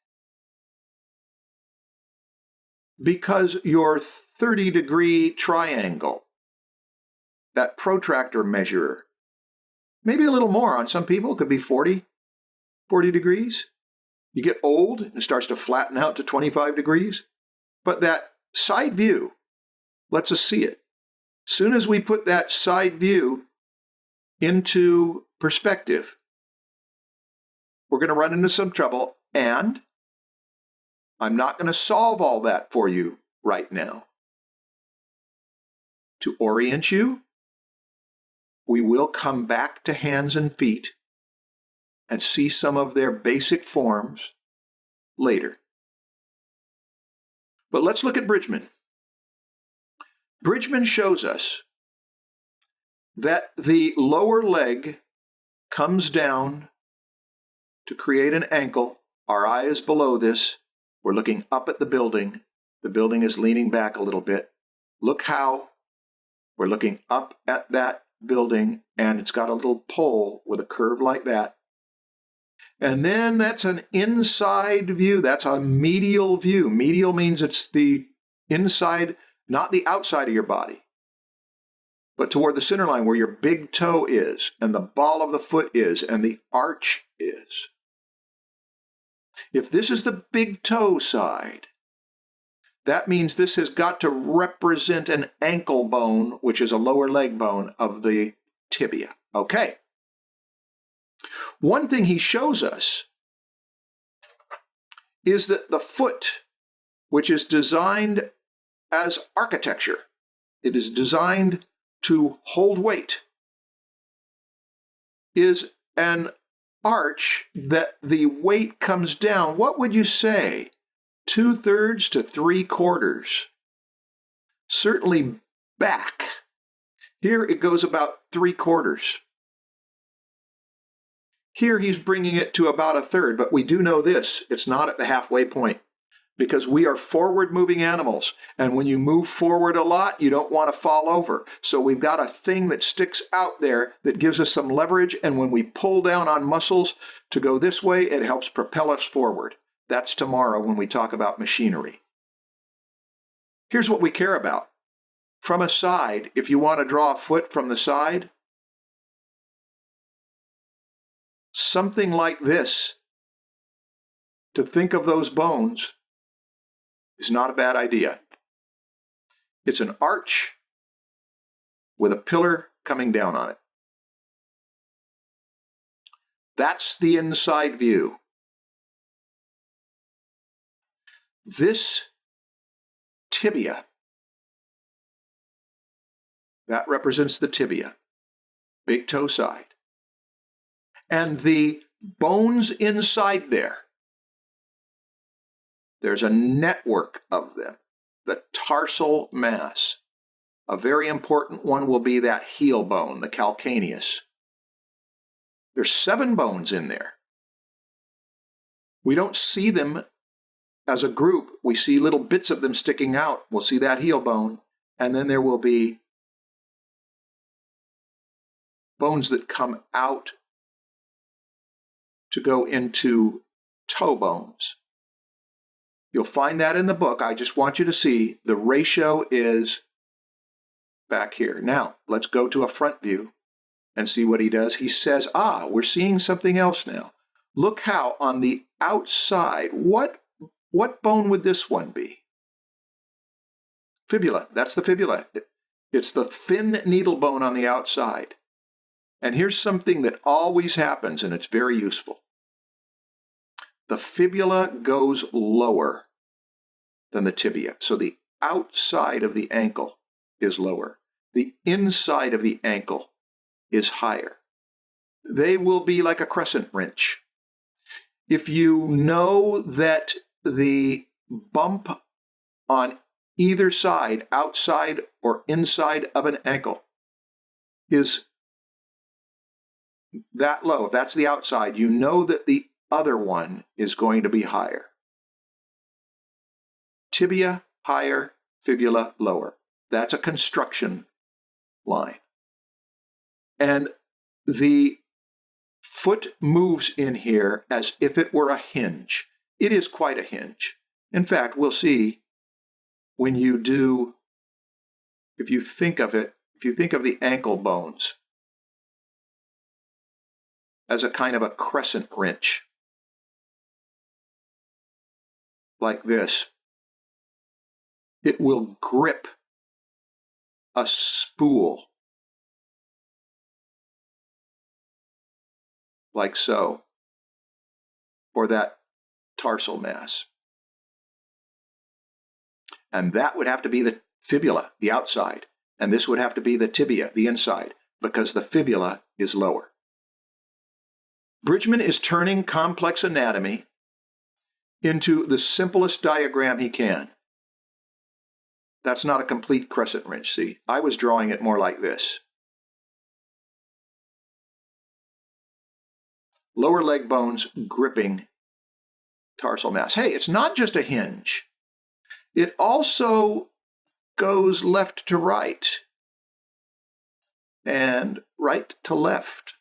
because your 30-degree triangle, that protractor measure, maybe a little more on some people, it could be 40 degrees. You get old, and it starts to flatten out to 25 degrees. But that side view lets us see it. Soon as we put that side view into perspective, we're going to run into some trouble, and I'm not going to solve all that for you right now. To orient you, we will come back to hands and feet and see some of their basic forms later. But let's look at Bridgman. Bridgman shows us that the lower leg comes down to create an ankle. Our eye is below this. We're looking up at the building. The building is leaning back a little bit. Look how we're looking up at that building, and it's got a little pole with a curve like that. And then that's an inside view. That's a medial view. Medial means it's the inside, not the outside of your body, but toward the center line where your big toe is, and the ball of the foot is, and the arch is. If this is the big toe side, that means this has got to represent an ankle bone, which is a lower leg bone of the tibia. Okay. One thing he shows us is that the foot, which is designed as architecture, it is designed to hold weight, is an arch that the weight comes down, what would you say, 2/3 to 3/4? Certainly back. Here it goes about 3/4. Here he's bringing it to about 1/3, but we do know this, it's not at the halfway point, because we are forward-moving animals, and when you move forward a lot, you don't want to fall over. So we've got a thing that sticks out there that gives us some leverage, and when we pull down on muscles to go this way, it helps propel us forward. That's tomorrow when we talk about machinery. Here's what we care about. From a side, if you want to draw a foot from the side, something like this, to think of those bones, is not a bad idea. It's an arch with a pillar coming down on it. That's the inside view. This tibia, that represents the tibia, big toe side. And the bones inside there, there's a network of them, the tarsal mass. A very important one will be that heel bone, the calcaneus. There's 7 bones in there. We don't see them as a group. We see little bits of them sticking out. We'll see that heel bone, and then there will be bones that come out to go into toe bones. You'll find that in the book. I just want you to see the ratio is back here. Now, let's go to a front view and see what he does. He says, we're seeing something else now. Look how on the outside, what bone would this one be? Fibula. That's the fibula. It's the thin needle bone on the outside. And here's something that always happens, and it's very useful. The fibula goes lower than the tibia. So the outside of the ankle is lower. The inside of the ankle is higher. They will be like a crescent wrench. If you know that the bump on either side, outside or inside of an ankle, is that low, if that's the outside, you know that the other one is going to be higher. Tibia higher, fibula lower. That's a construction line. And the foot moves in here as if it were a hinge. It is quite a hinge. In fact, we'll see when you do, if you think of it, if you think of the ankle bones as a kind of a crescent wrench, like this, it will grip a spool, like so, for that tarsal mass. And that would have to be the fibula, the outside, and this would have to be the tibia, the inside, because the fibula is lower. Bridgman is turning complex anatomy into the simplest diagram he can. That's not a complete crescent wrench, see? I was drawing it more like this. Lower leg bones gripping tarsal mass. Hey, it's not just a hinge. It also goes left to right and right to left.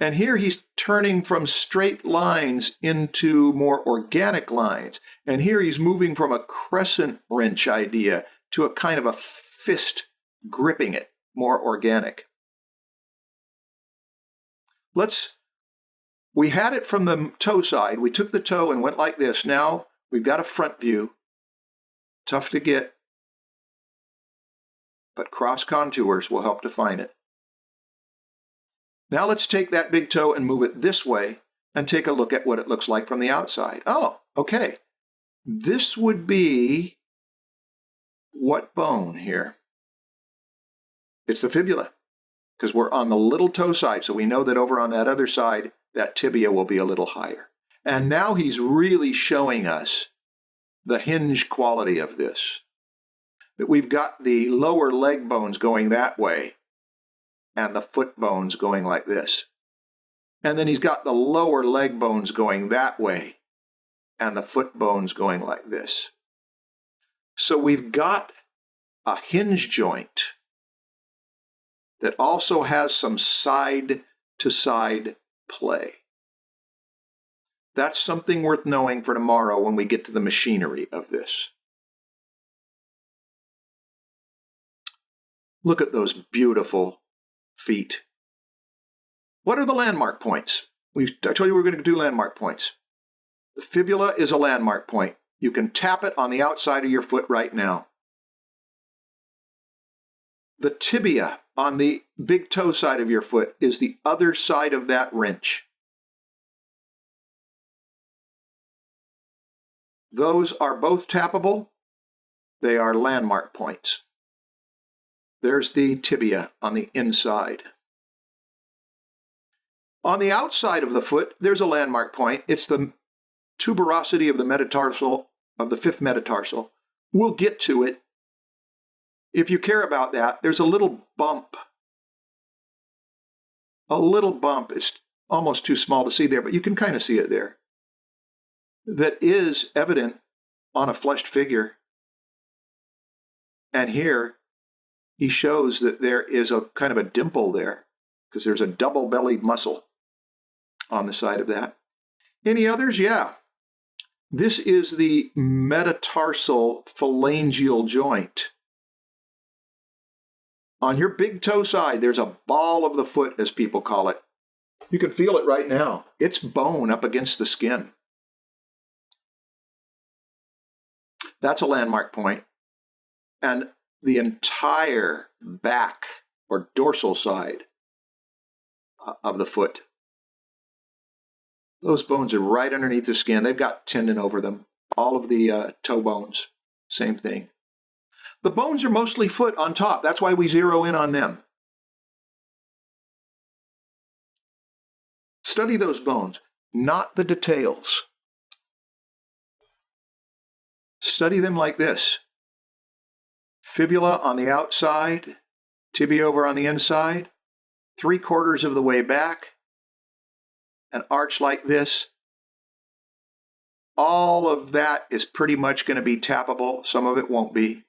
And here he's turning from straight lines into more organic lines. And here he's moving from a crescent wrench idea to a kind of a fist gripping it, more organic. We had it from the toe side. We took the toe and went like this. Now we've got a front view. Tough to get, but cross contours will help define it. Now let's take that big toe and move it this way and take a look at what it looks like from the outside. Oh, okay. This would be what bone here? It's the fibula, because we're on the little toe side, so we know that over on that other side, that tibia will be a little higher. And now he's really showing us the hinge quality of this. That we've got the lower leg bones going that way, and the foot bones going like this. And then he's got the lower leg bones going that way, and the foot bones going like this. So we've got a hinge joint that also has some side-to-side play. That's something worth knowing for tomorrow when we get to the machinery of this. Look at those beautiful feet. What are the landmark points? I told you we were going to do landmark points. The fibula is a landmark point. You can tap it on the outside of your foot right now. The tibia on the big toe side of your foot is the other side of that wrench. Those are both tappable. They are landmark points. There's the tibia on the inside. On the outside of the foot, there's a landmark point. It's the tuberosity of the metatarsal, of the fifth metatarsal. We'll get to it. If you care about that, there's a little bump. A little bump. It's almost too small to see there, but you can kind of see it there. That is evident on a fleshed figure. And here, he shows that there is a kind of a dimple there, because there's a double-bellied muscle on the side of that. Any others? Yeah. This is the metatarsal phalangeal joint. On your big toe side, there's a ball of the foot, as people call it. You can feel it right now. It's bone up against the skin. That's a landmark point. And the entire back or dorsal side of the foot, those bones are right underneath the skin. They've got tendon over them. All of the toe bones, same thing. The bones are mostly foot on top. That's why we zero in on them. Study those bones, not the details. Study them like this. Fibula on the outside, tibia over on the inside, 3/4 of the way back, an arch like this. All of that is pretty much going to be tappable. Some of it won't be.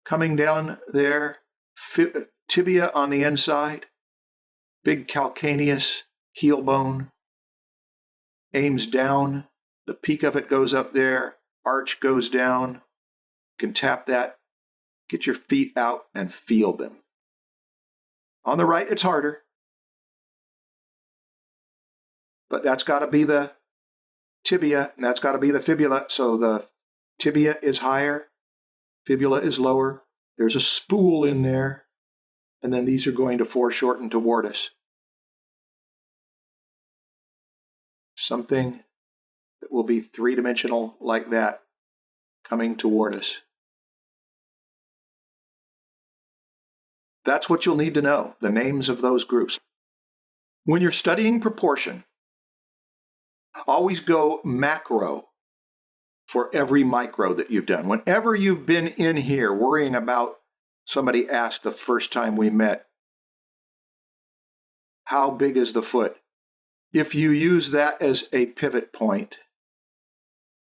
Coming down there, tibia on the inside, big calcaneus heel bone, aims down, the peak of it goes up there, arch goes down. You can tap that, get your feet out and feel them. On the right, it's harder. But that's got to be the tibia, and that's got to be the fibula. So the tibia is higher, fibula is lower. There's a spool in there, and then these are going to foreshorten toward us. Something that will be three-dimensional like that coming toward us. That's what you'll need to know, the names of those groups. When you're studying proportion, always go macro for every micro that you've done. Whenever you've been in here worrying about, somebody asked the first time we met, how big is the foot? If you use that as a pivot point,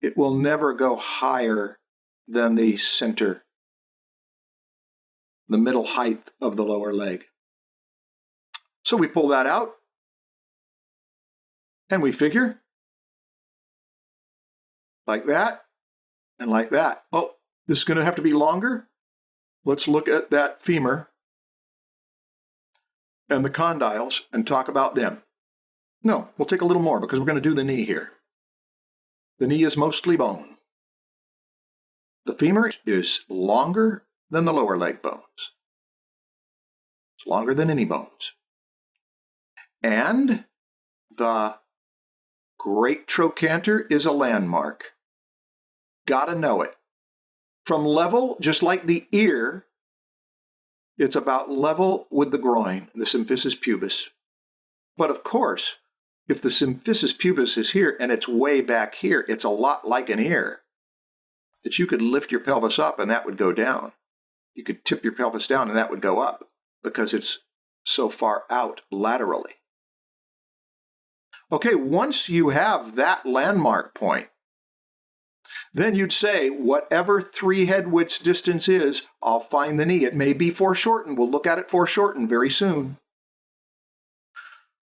it will never go higher than the center, the middle height of the lower leg. So we pull that out, and we figure like that and like that. Oh, this is going to have to be longer. Let's look at that femur and the condyles and talk about them. No, we'll take a little more because we're going to do the knee here. The knee is mostly bone. The femur is longer than the lower leg bones. It's longer than any bones. And The great trochanter is a landmark. Gotta know it. From level, just like the ear, it's about level with the groin, the symphysis pubis. But of course, if the symphysis pubis is here and it's way back here, it's a lot like an ear. That you could lift your pelvis up and that would go down. You could tip your pelvis down and that would go up because it's so far out laterally. Okay, once you have that landmark point, then you'd say, whatever 3 head widths distance is, I'll find the knee. It may be foreshortened. We'll look at it foreshortened very soon.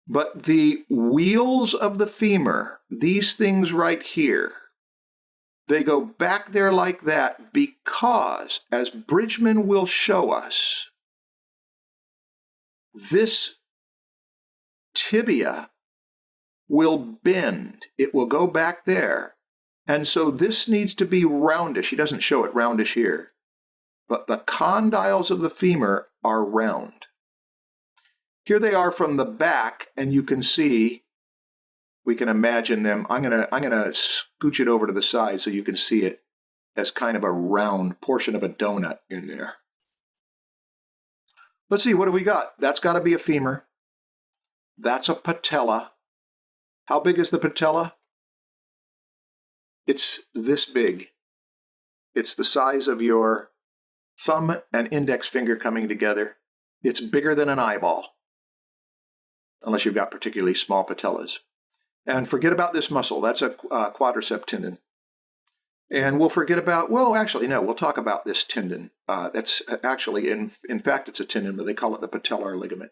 But the wheels of the femur, these things right here, they go back there like that because, as Bridgman will show us, this tibia will bend. It will go back there. And so this needs to be roundish. He doesn't show it roundish here. But the condyles of the femur are round. Here they are from the back, and you can see, we can imagine them. I'm gonna scooch it over to the side so you can see it as kind of a round portion of a donut in there. Let's see, what do we got? That's got to be a femur. That's a patella. How big is the patella? It's this big. It's the size of your thumb and index finger coming together. It's bigger than an eyeball, unless you've got particularly small patellas. And forget about this muscle. That's a quadricep tendon. And we'll forget about, well, actually, no, we'll talk about this tendon. That's actually, in fact, it's a tendon, but they call it the patellar ligament.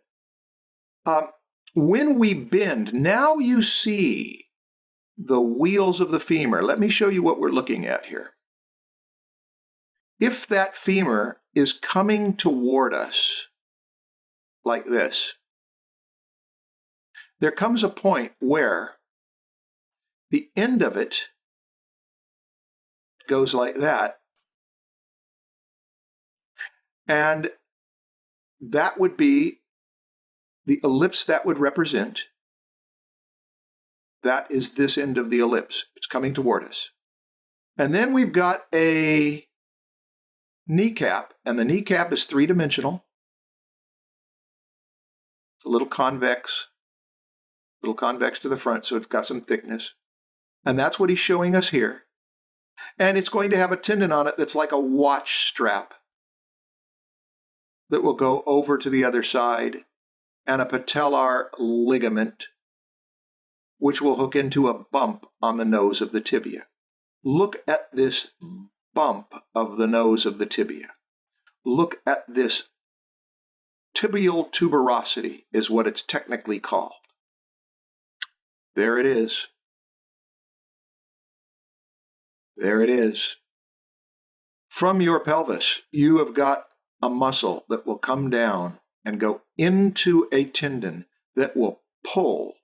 When we bend, now you see the wheels of the femur. Let me show you what we're looking at here. If that femur is coming toward us like this, there comes a point where the end of it goes like that, and that would be the ellipse that would represent. That is this end of the ellipse. It's coming toward us. And then we've got a kneecap, and the kneecap is 3-dimensional. It's a little convex to the front, so it's got some thickness. And that's what he's showing us here. And it's going to have a tendon on it that's like a watch strap that will go over to the other side, and a patellar ligament which will hook into a bump on the nose of the tibia. Look at this bump of the nose of the tibia. Look at this tibial tuberosity is what it's technically called. There it is. There it is. From your pelvis, you have got a muscle that will come down and go into a tendon that will pull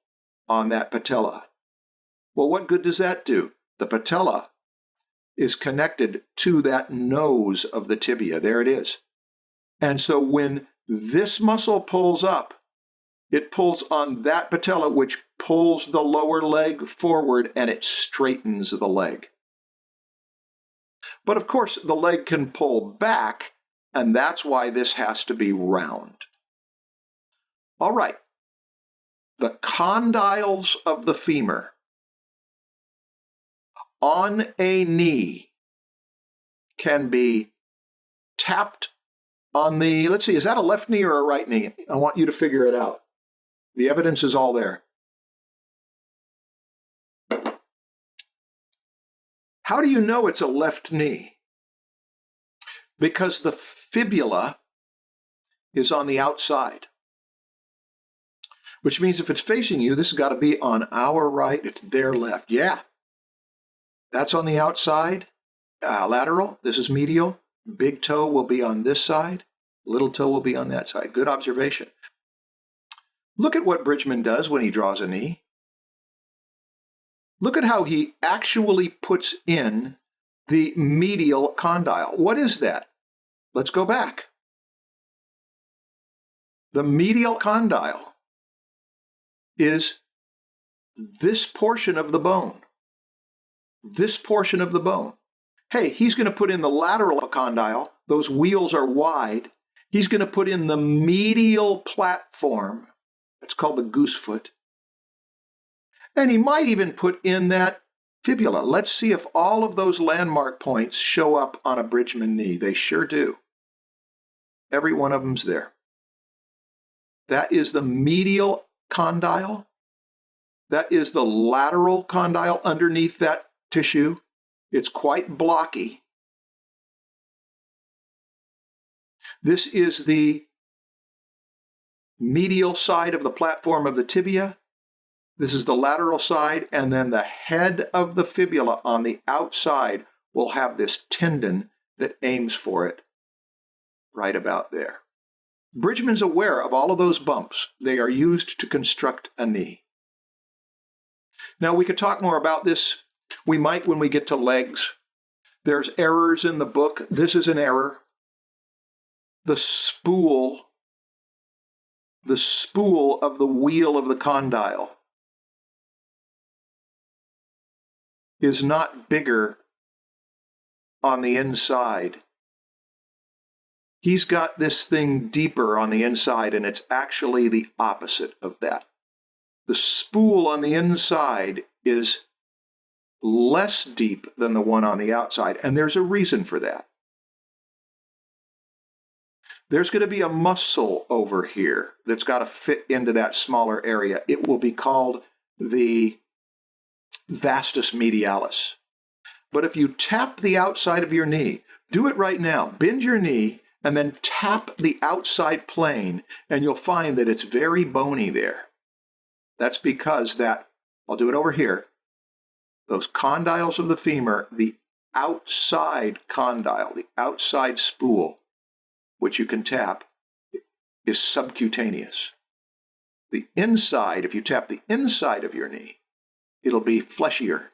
on that patella. Well, what good does that do? The patella is connected to that nose of the tibia. There it is. And so when this muscle pulls up, it pulls on that patella, which pulls the lower leg forward, and it straightens the leg. But of course, the leg can pull back, and that's why this has to be round. All right. The condyles of the femur on a knee can be tapped on the, let's see, is that a left knee or a right knee? I want you to figure it out. The evidence is all there. How do you know it's a left knee? Because the fibula is on the outside. Which means if it's facing you, this has got to be on our right, it's their left. Yeah. That's on the outside, lateral. This is medial. Big toe will be on this side. Little toe will be on that side. Good observation. Look at what Bridgman does when he draws a knee. Look at how he actually puts in the medial condyle. What is that? Let's go back. The medial condyle is this portion of the bone. This portion of the bone. Hey, he's going to put in the lateral condyle. Those wheels are wide. He's going to put in the medial platform. It's called the goose foot. And he might even put in that fibula. Let's see if all of those landmark points show up on a Bridgman knee. They sure do. Every one of them's there. That is the medial condyle. That is the lateral condyle underneath that tissue. It's quite blocky. This is the medial side of the platform of the tibia. This is the lateral side, and then the head of the fibula on the outside will have this tendon that aims for it right about there. Bridgman's aware of all of those bumps. They are used to construct a knee. Now, we could talk more about this. We might when we get to legs. There's errors in the book. This is an error. The spool of the wheel of the condyle is not bigger on the inside. He's got this thing deeper on the inside, and it's actually the opposite of that. The spool on the inside is less deep than the one on the outside, and there's a reason for that. There's going to be a muscle over here that's got to fit into that smaller area. It will be called the vastus medialis. But if you tap the outside of your knee, do it right now. Bend your knee and then tap the outside plane, and you'll find that it's very bony there. That's because I'll do it over here, those condyles of the femur, the outside condyle, the outside spool, which you can tap, is subcutaneous. The inside, if you tap the inside of your knee, it'll be fleshier.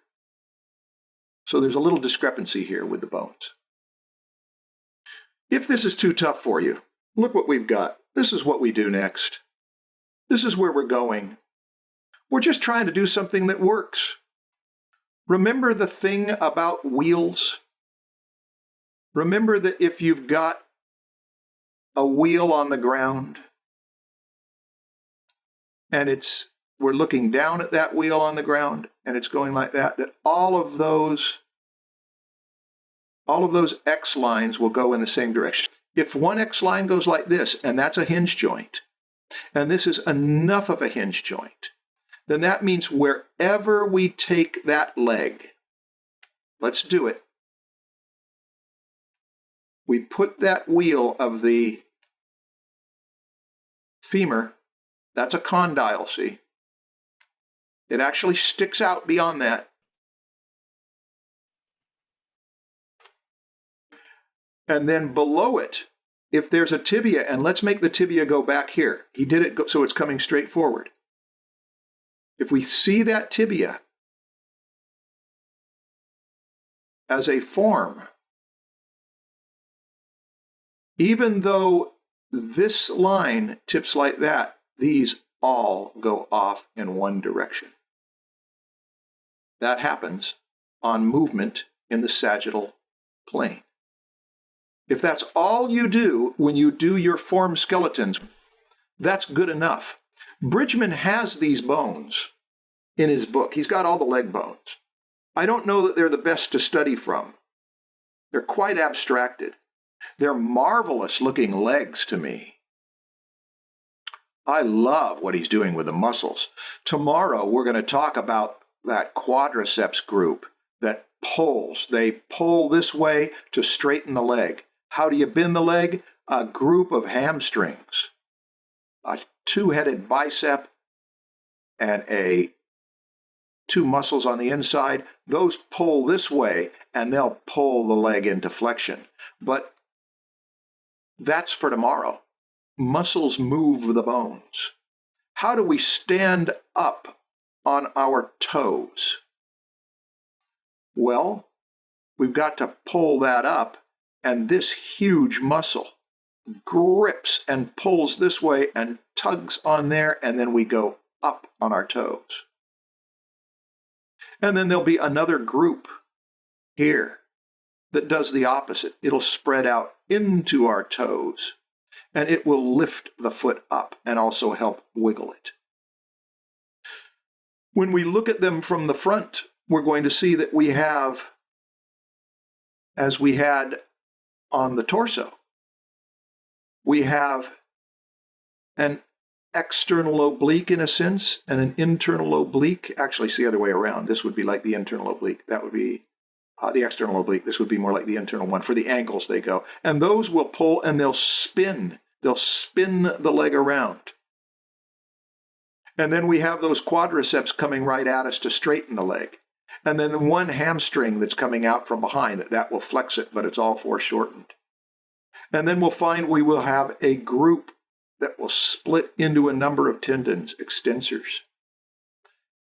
So there's a little discrepancy here with the bones. If this is too tough for you, look what we've got. This is what we do next. This is where we're going. We're just trying to do something that works. Remember the thing about wheels? Remember that if you've got a wheel on the ground and we're looking down at that wheel on the ground and it's going like that all of those X lines will go in the same direction. If one X line goes like this, and that's a hinge joint, and this is enough of a hinge joint, then that means wherever we take that leg, let's do it. We put that wheel of the femur, that's a condyle, see? It actually sticks out beyond that. And then below it, if there's a tibia, and let's make the tibia go back here. He did it so it's coming straight forward. If we see that tibia as a form, even though this line tips like that, these all go off in one direction. That happens on movement in the sagittal plane. If that's all you do when you do your form skeletons, that's good enough. Bridgman has these bones in his book. He's got all the leg bones. I don't know that they're the best to study from. They're quite abstracted. They're marvelous looking legs to me. I love what he's doing with the muscles. Tomorrow we're going to talk about that quadriceps group that pulls. They pull this way to straighten the leg. How do you bend the leg? A group of hamstrings, a two-headed bicep, and two muscles on the inside. Those pull this way, and they'll pull the leg into flexion. But that's for tomorrow. Muscles move the bones. How do we stand up on our toes? Well, we've got to pull that up, and this huge muscle grips and pulls this way and tugs on there, and then we go up on our toes. And then there'll be another group here that does the opposite. It'll spread out into our toes, and it will lift the foot up and also help wiggle it. When we look at them from the front, we're going to see that we have, as we had on the torso, we have an external oblique in a sense and an internal oblique. Actually, it's the other way around. This would be like the internal oblique. That would be the external oblique. This would be more like the internal one. For the ankles, they go. And those will pull and they'll spin. They'll spin the leg around. And then we have those quadriceps coming right at us to straighten the leg. And then the one hamstring that's coming out from behind, that will flex it, but it's all foreshortened. And then we'll find we will have a group that will split into a number of tendons, extensors.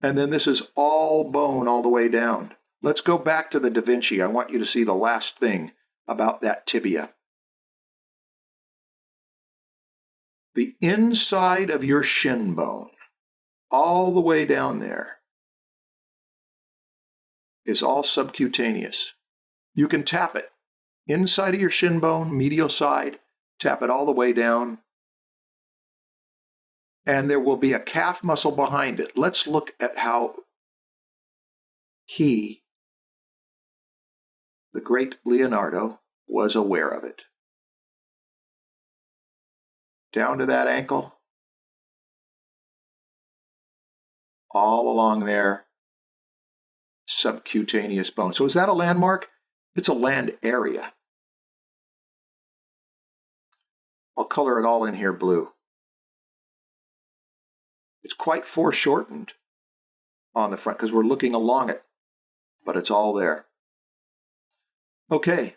And then this is all bone all the way down. Let's go back to the Da Vinci. I want you to see the last thing about that tibia. The inside of your shin bone, all the way down there, is all subcutaneous. You can tap it inside of your shin bone, medial side, tap it all the way down, and there will be a calf muscle behind it. Let's look at how the great Leonardo, was aware of it. Down to that ankle, all along there, subcutaneous bone. So is that a landmark? It's a land area. I'll color it all in here blue. It's quite foreshortened on the front because we're looking along it, but it's all there. Okay,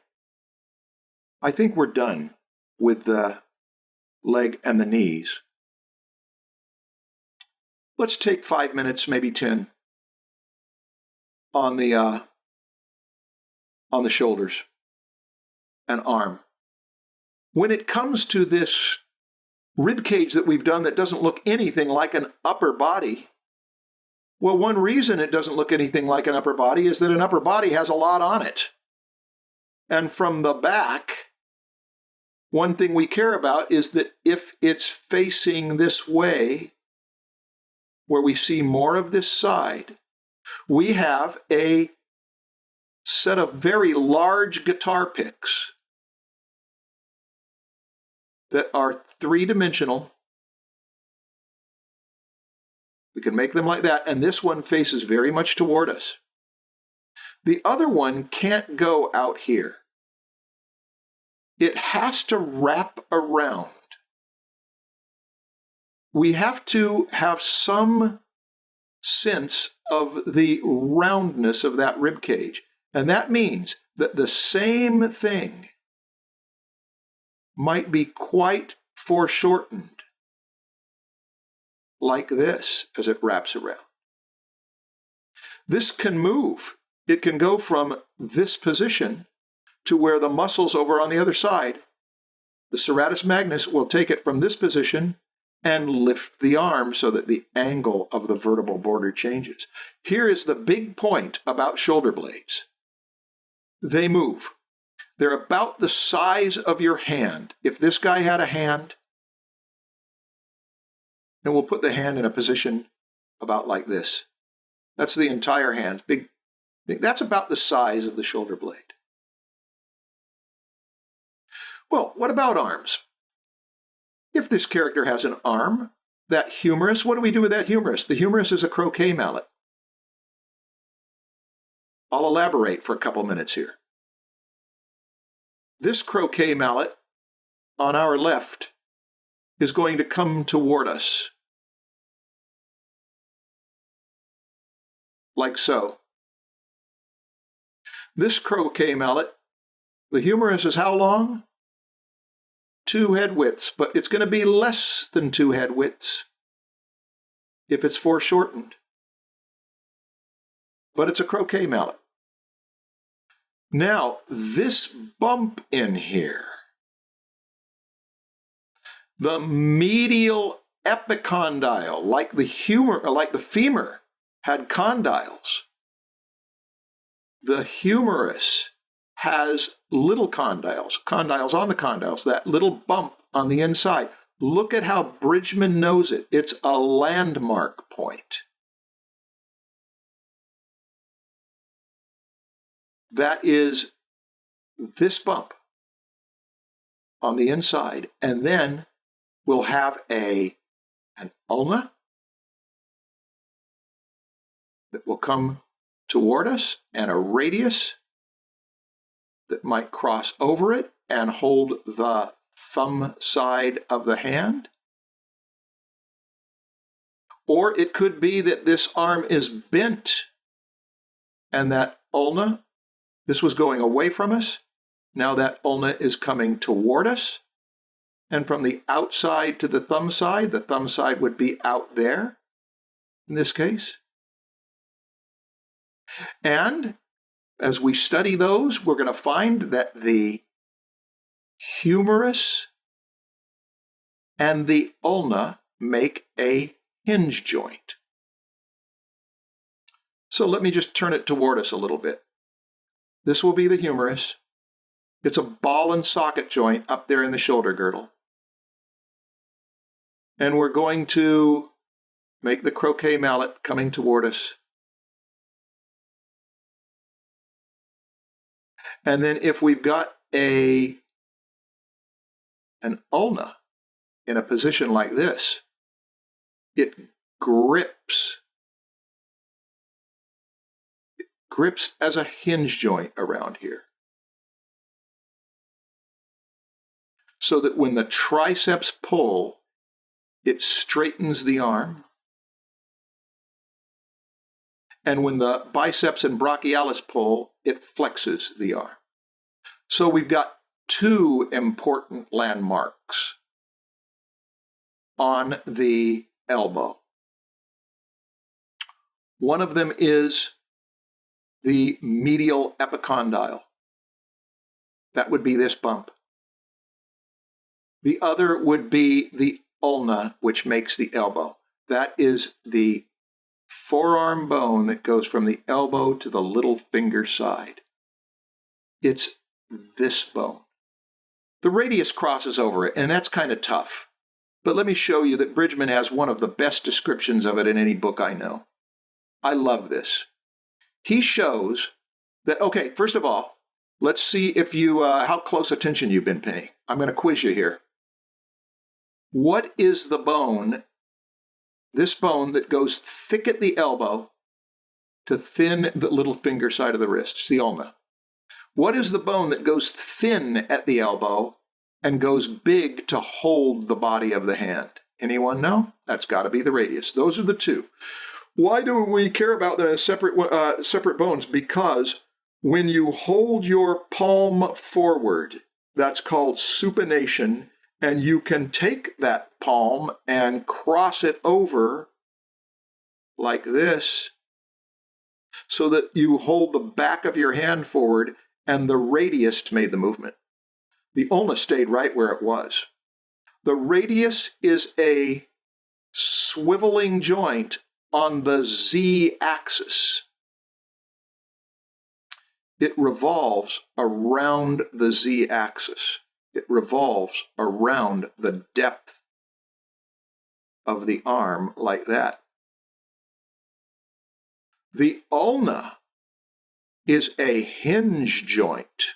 I think we're done with the leg and the knees. Let's take 5 minutes, maybe 10, on the shoulders and arm. When it comes to this rib cage that we've done that doesn't look anything like an upper body, well, one reason it doesn't look anything like an upper body is that an upper body has a lot on it. And from the back, one thing we care about is that if it's facing this way, where we see more of this side, we have a set of very large guitar picks that are three-dimensional. We can make them like that, and this one faces very much toward us. The other one can't go out here. It has to wrap around. We have to have some sense of the roundness of that rib cage. And that means that the same thing might be quite foreshortened, like this, as it wraps around. This can move. It can go from this position to where the muscles over on the other side, the serratus magnus will take it from this position and lift the arm so that the angle of the vertebral border changes. Here is the big point about shoulder blades. They move. They're about the size of your hand. If this guy had a hand, and we'll put the hand in a position about like this. That's the entire hand. Big. That's about the size of the shoulder blade. Well, what about arms? If this character has an arm, that humerus, what do we do with that humerus? The humerus is a croquet mallet. I'll elaborate for a couple minutes here. This croquet mallet on our left is going to come toward us, like so. This croquet mallet, the humerus is how long? 2 head widths, but it's going to be less than 2 head widths if it's foreshortened. But it's a croquet mallet. Now, this bump in here, the medial epicondyle, like the femur had condyles, The humerus has little condyles on the condyles, that little bump on the inside. Look at how Bridgman knows it. It's a landmark point. That is this bump on the inside, and then we'll have an ulna that will come toward us, and a radius that might cross over it and hold the thumb side of the hand. Or it could be that this arm is bent and that ulna, this was going away from us. Now that ulna is coming toward us. And from the outside to the thumb side would be out there in this case. And as we study those, we're going to find that the humerus and the ulna make a hinge joint. So let me just turn it toward us a little bit. This will be the humerus. It's a ball and socket joint up there in the shoulder girdle. And we're going to make the croquet mallet coming toward us. And then if we've got an ulna in a position like this, it grips. It grips as a hinge joint around here. So that when the triceps pull, it straightens the arm. And when the biceps and brachialis pull, it flexes the arm. So we've got two important landmarks on the elbow. One of them is the medial epicondyle. That would be this bump. The other would be the ulna, which makes the elbow. That is the forearm bone that goes from the elbow to the little finger side. It's this bone. The radius crosses over it, and that's kind of tough. But let me show you that Bridgman has one of the best descriptions of it in any book I know. I love this. He shows that, okay, first of all, let's see if you how close attention you've been paying. I'm going to quiz you here. What is the bone, this bone that goes thick at the elbow to thin the little finger side of the wrist? It's the ulna. What is the bone that goes thin at the elbow and goes big to hold the body of the hand? Anyone know? That's got to be the radius. Those are the two. Why do we care about the separate bones? Because when you hold your palm forward, that's called supination, and you can take that palm and cross it over like this so that you hold the back of your hand forward and the radius made the movement. The ulna stayed right where it was. The radius is a swiveling joint on the z-axis. It revolves around the z-axis. It revolves around the depth of the arm like that. The ulna is a hinge joint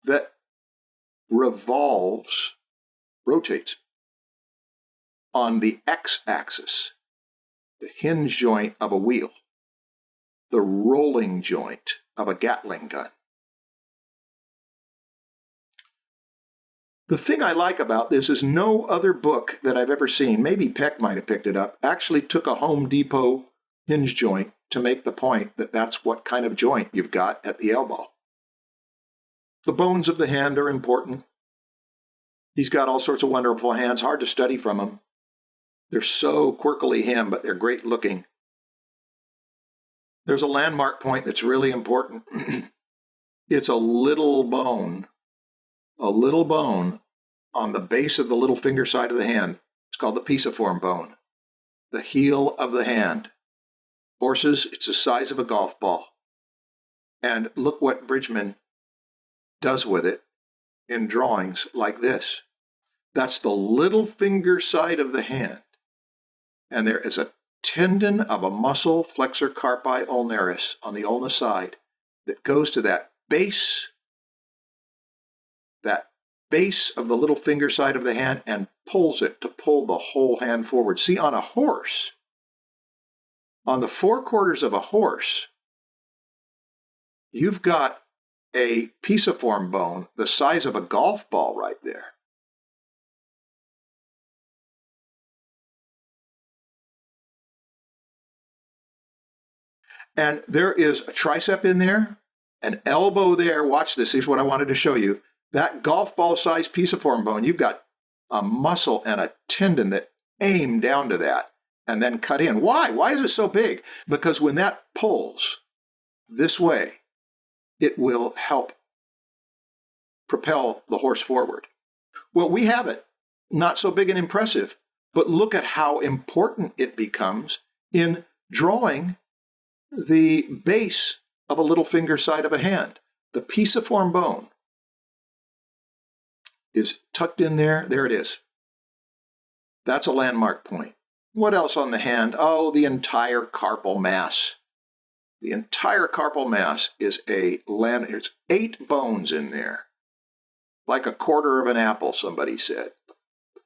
that rotates on the x-axis, the hinge joint of a wheel, the rolling joint of a Gatling gun. The thing I like about this is no other book that I've ever seen, maybe Peck might have picked it up, actually took a Home Depot hinge joint to make the point that that's what kind of joint you've got at the elbow. The bones of the hand are important. He's got all sorts of wonderful hands, hard to study from them. They're so quirkily him, but they're great looking. There's a landmark point that's really important. It's a little bone on the base of the little finger side of the hand. It's called the pisiform bone, the heel of the hand, Horses, it's the size of a golf ball. And look what Bridgman does with it in drawings like this. That's the little finger side of the hand. And there is a tendon of a muscle, flexor carpi ulnaris, on the ulna side that goes to that base of the little finger side of the hand and pulls it to pull the whole hand forward. See, on a horse, on the forequarters of a horse, you've got a pisiform bone the size of a golf ball right there. And there is a tricep in there, an elbow there. Watch this. Here's what I wanted to show you. That golf ball size pisiform bone, you've got a muscle and a tendon that aim down to that and then cut in. Why? Why is it so big? Because when that pulls this way, it will help propel the horse forward. Well, we have it. Not so big and impressive, but look at how important it becomes in drawing the base of a little finger side of a hand. The pisiform bone is tucked in there. There it is. That's a landmark point. What else on the hand? Oh, the entire carpal mass. The entire carpal mass is there's 8 bones in there. Like a quarter of an apple, somebody said.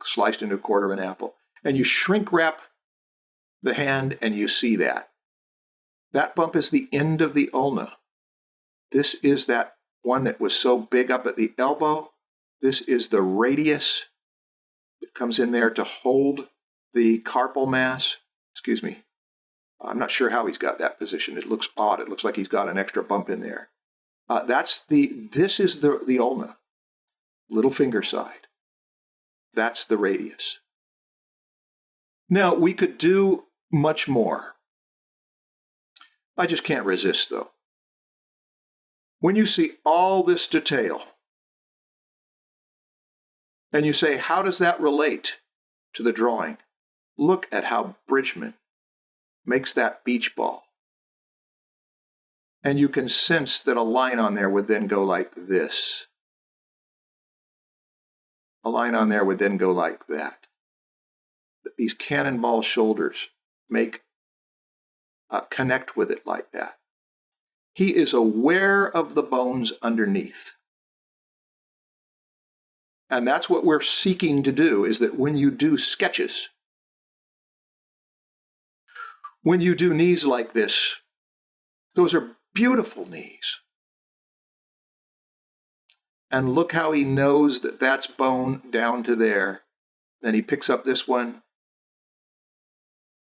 Sliced into a quarter of an apple. And you shrink wrap the hand and you see that. That bump is the end of the ulna. This is that one that was so big up at the elbow. This is the radius that comes in there to hold the carpal mass. Excuse me. I'm not sure how he's got that position. It looks odd. It looks like he's got an extra bump in there. This is the ulna. Little finger side. That's the radius. Now, we could do much more. I just can't resist, though. When you see all this detail, and you say, how does that relate to the drawing? Look at how Bridgman makes that beach ball. And you can sense that a line on there would then go like this. A line on there would then go like that. These cannonball shoulders connect with it like that. He is aware of the bones underneath. And that's what we're seeking to do, is that when you do sketches, when you do knees like this, those are beautiful knees. And look how he knows that that's bone down to there. Then he picks up this one,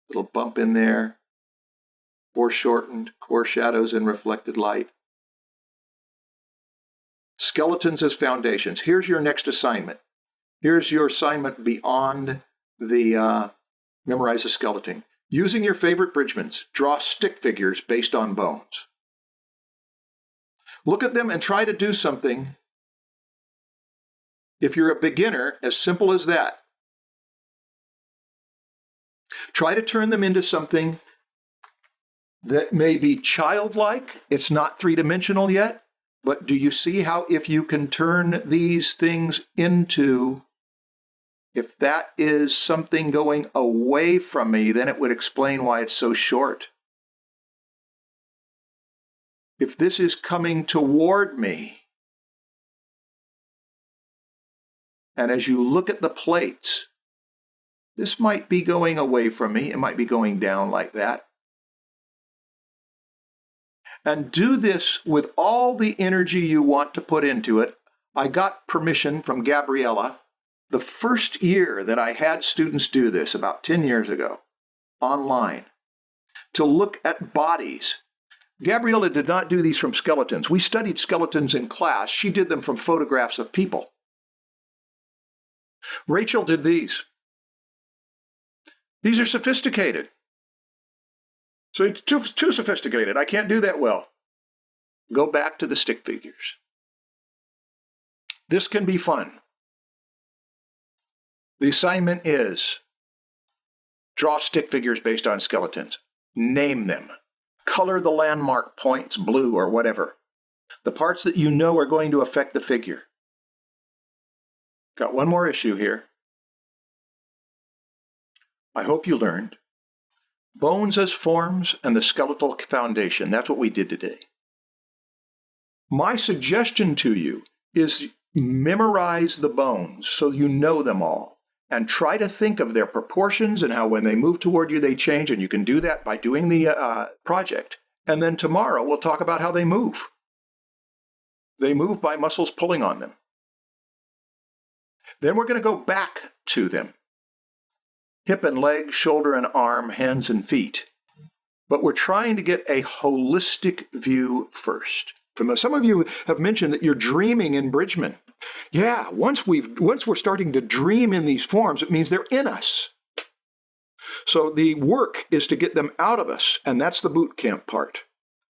little bump in there, foreshortened, core shadows and reflected light. Skeletons as foundations. Here's your next assignment. Here's your assignment beyond the memorize a skeleton. Using your favorite Bridgmans, draw stick figures based on bones. Look at them and try to do something. If you're a beginner, as simple as that. Try to turn them into something that may be childlike. It's not three-dimensional yet, but do you see how if you can turn these things into, if that is something going away from me, then it would explain why it's so short. If this is coming toward me, and as you look at the plates, this might be going away from me. It might be going down like that. And do this with all the energy you want to put into it. I got permission from Gabriella the first year that I had students do this, about 10 years ago, online, to look at bodies. Gabriella did not do these from skeletons. We studied skeletons in class. She did them from photographs of people. Rachel did these. These are sophisticated. So it's too sophisticated. I can't do that well. Go back to the stick figures. This can be fun. The assignment is draw stick figures based on skeletons. Name them. Color the landmark points blue or whatever. The parts that you know are going to affect the figure. Got one more issue here. I hope you learned. Bones as forms and the skeletal foundation. That's what we did today. My suggestion to you is memorize the bones so you know them all, and try to think of their proportions and how when they move toward you they change, and you can do that by doing the project. And then tomorrow we'll talk about how they move. They move by muscles pulling on them. Then we're going to go back to them. Hip and leg, shoulder and arm, hands and feet. But we're trying to get a holistic view first. Some of you have mentioned that you're dreaming in Bridgman. Yeah, once we're starting to dream in these forms, it means they're in us. So the work is to get them out of us, and that's the boot camp part.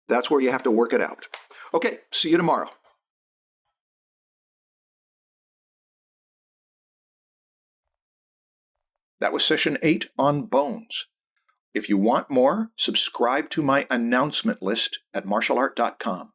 That's where you have to work it out. Okay, see you tomorrow. That was session 8 on bones. If you want more, subscribe to my announcement list at martialart.com.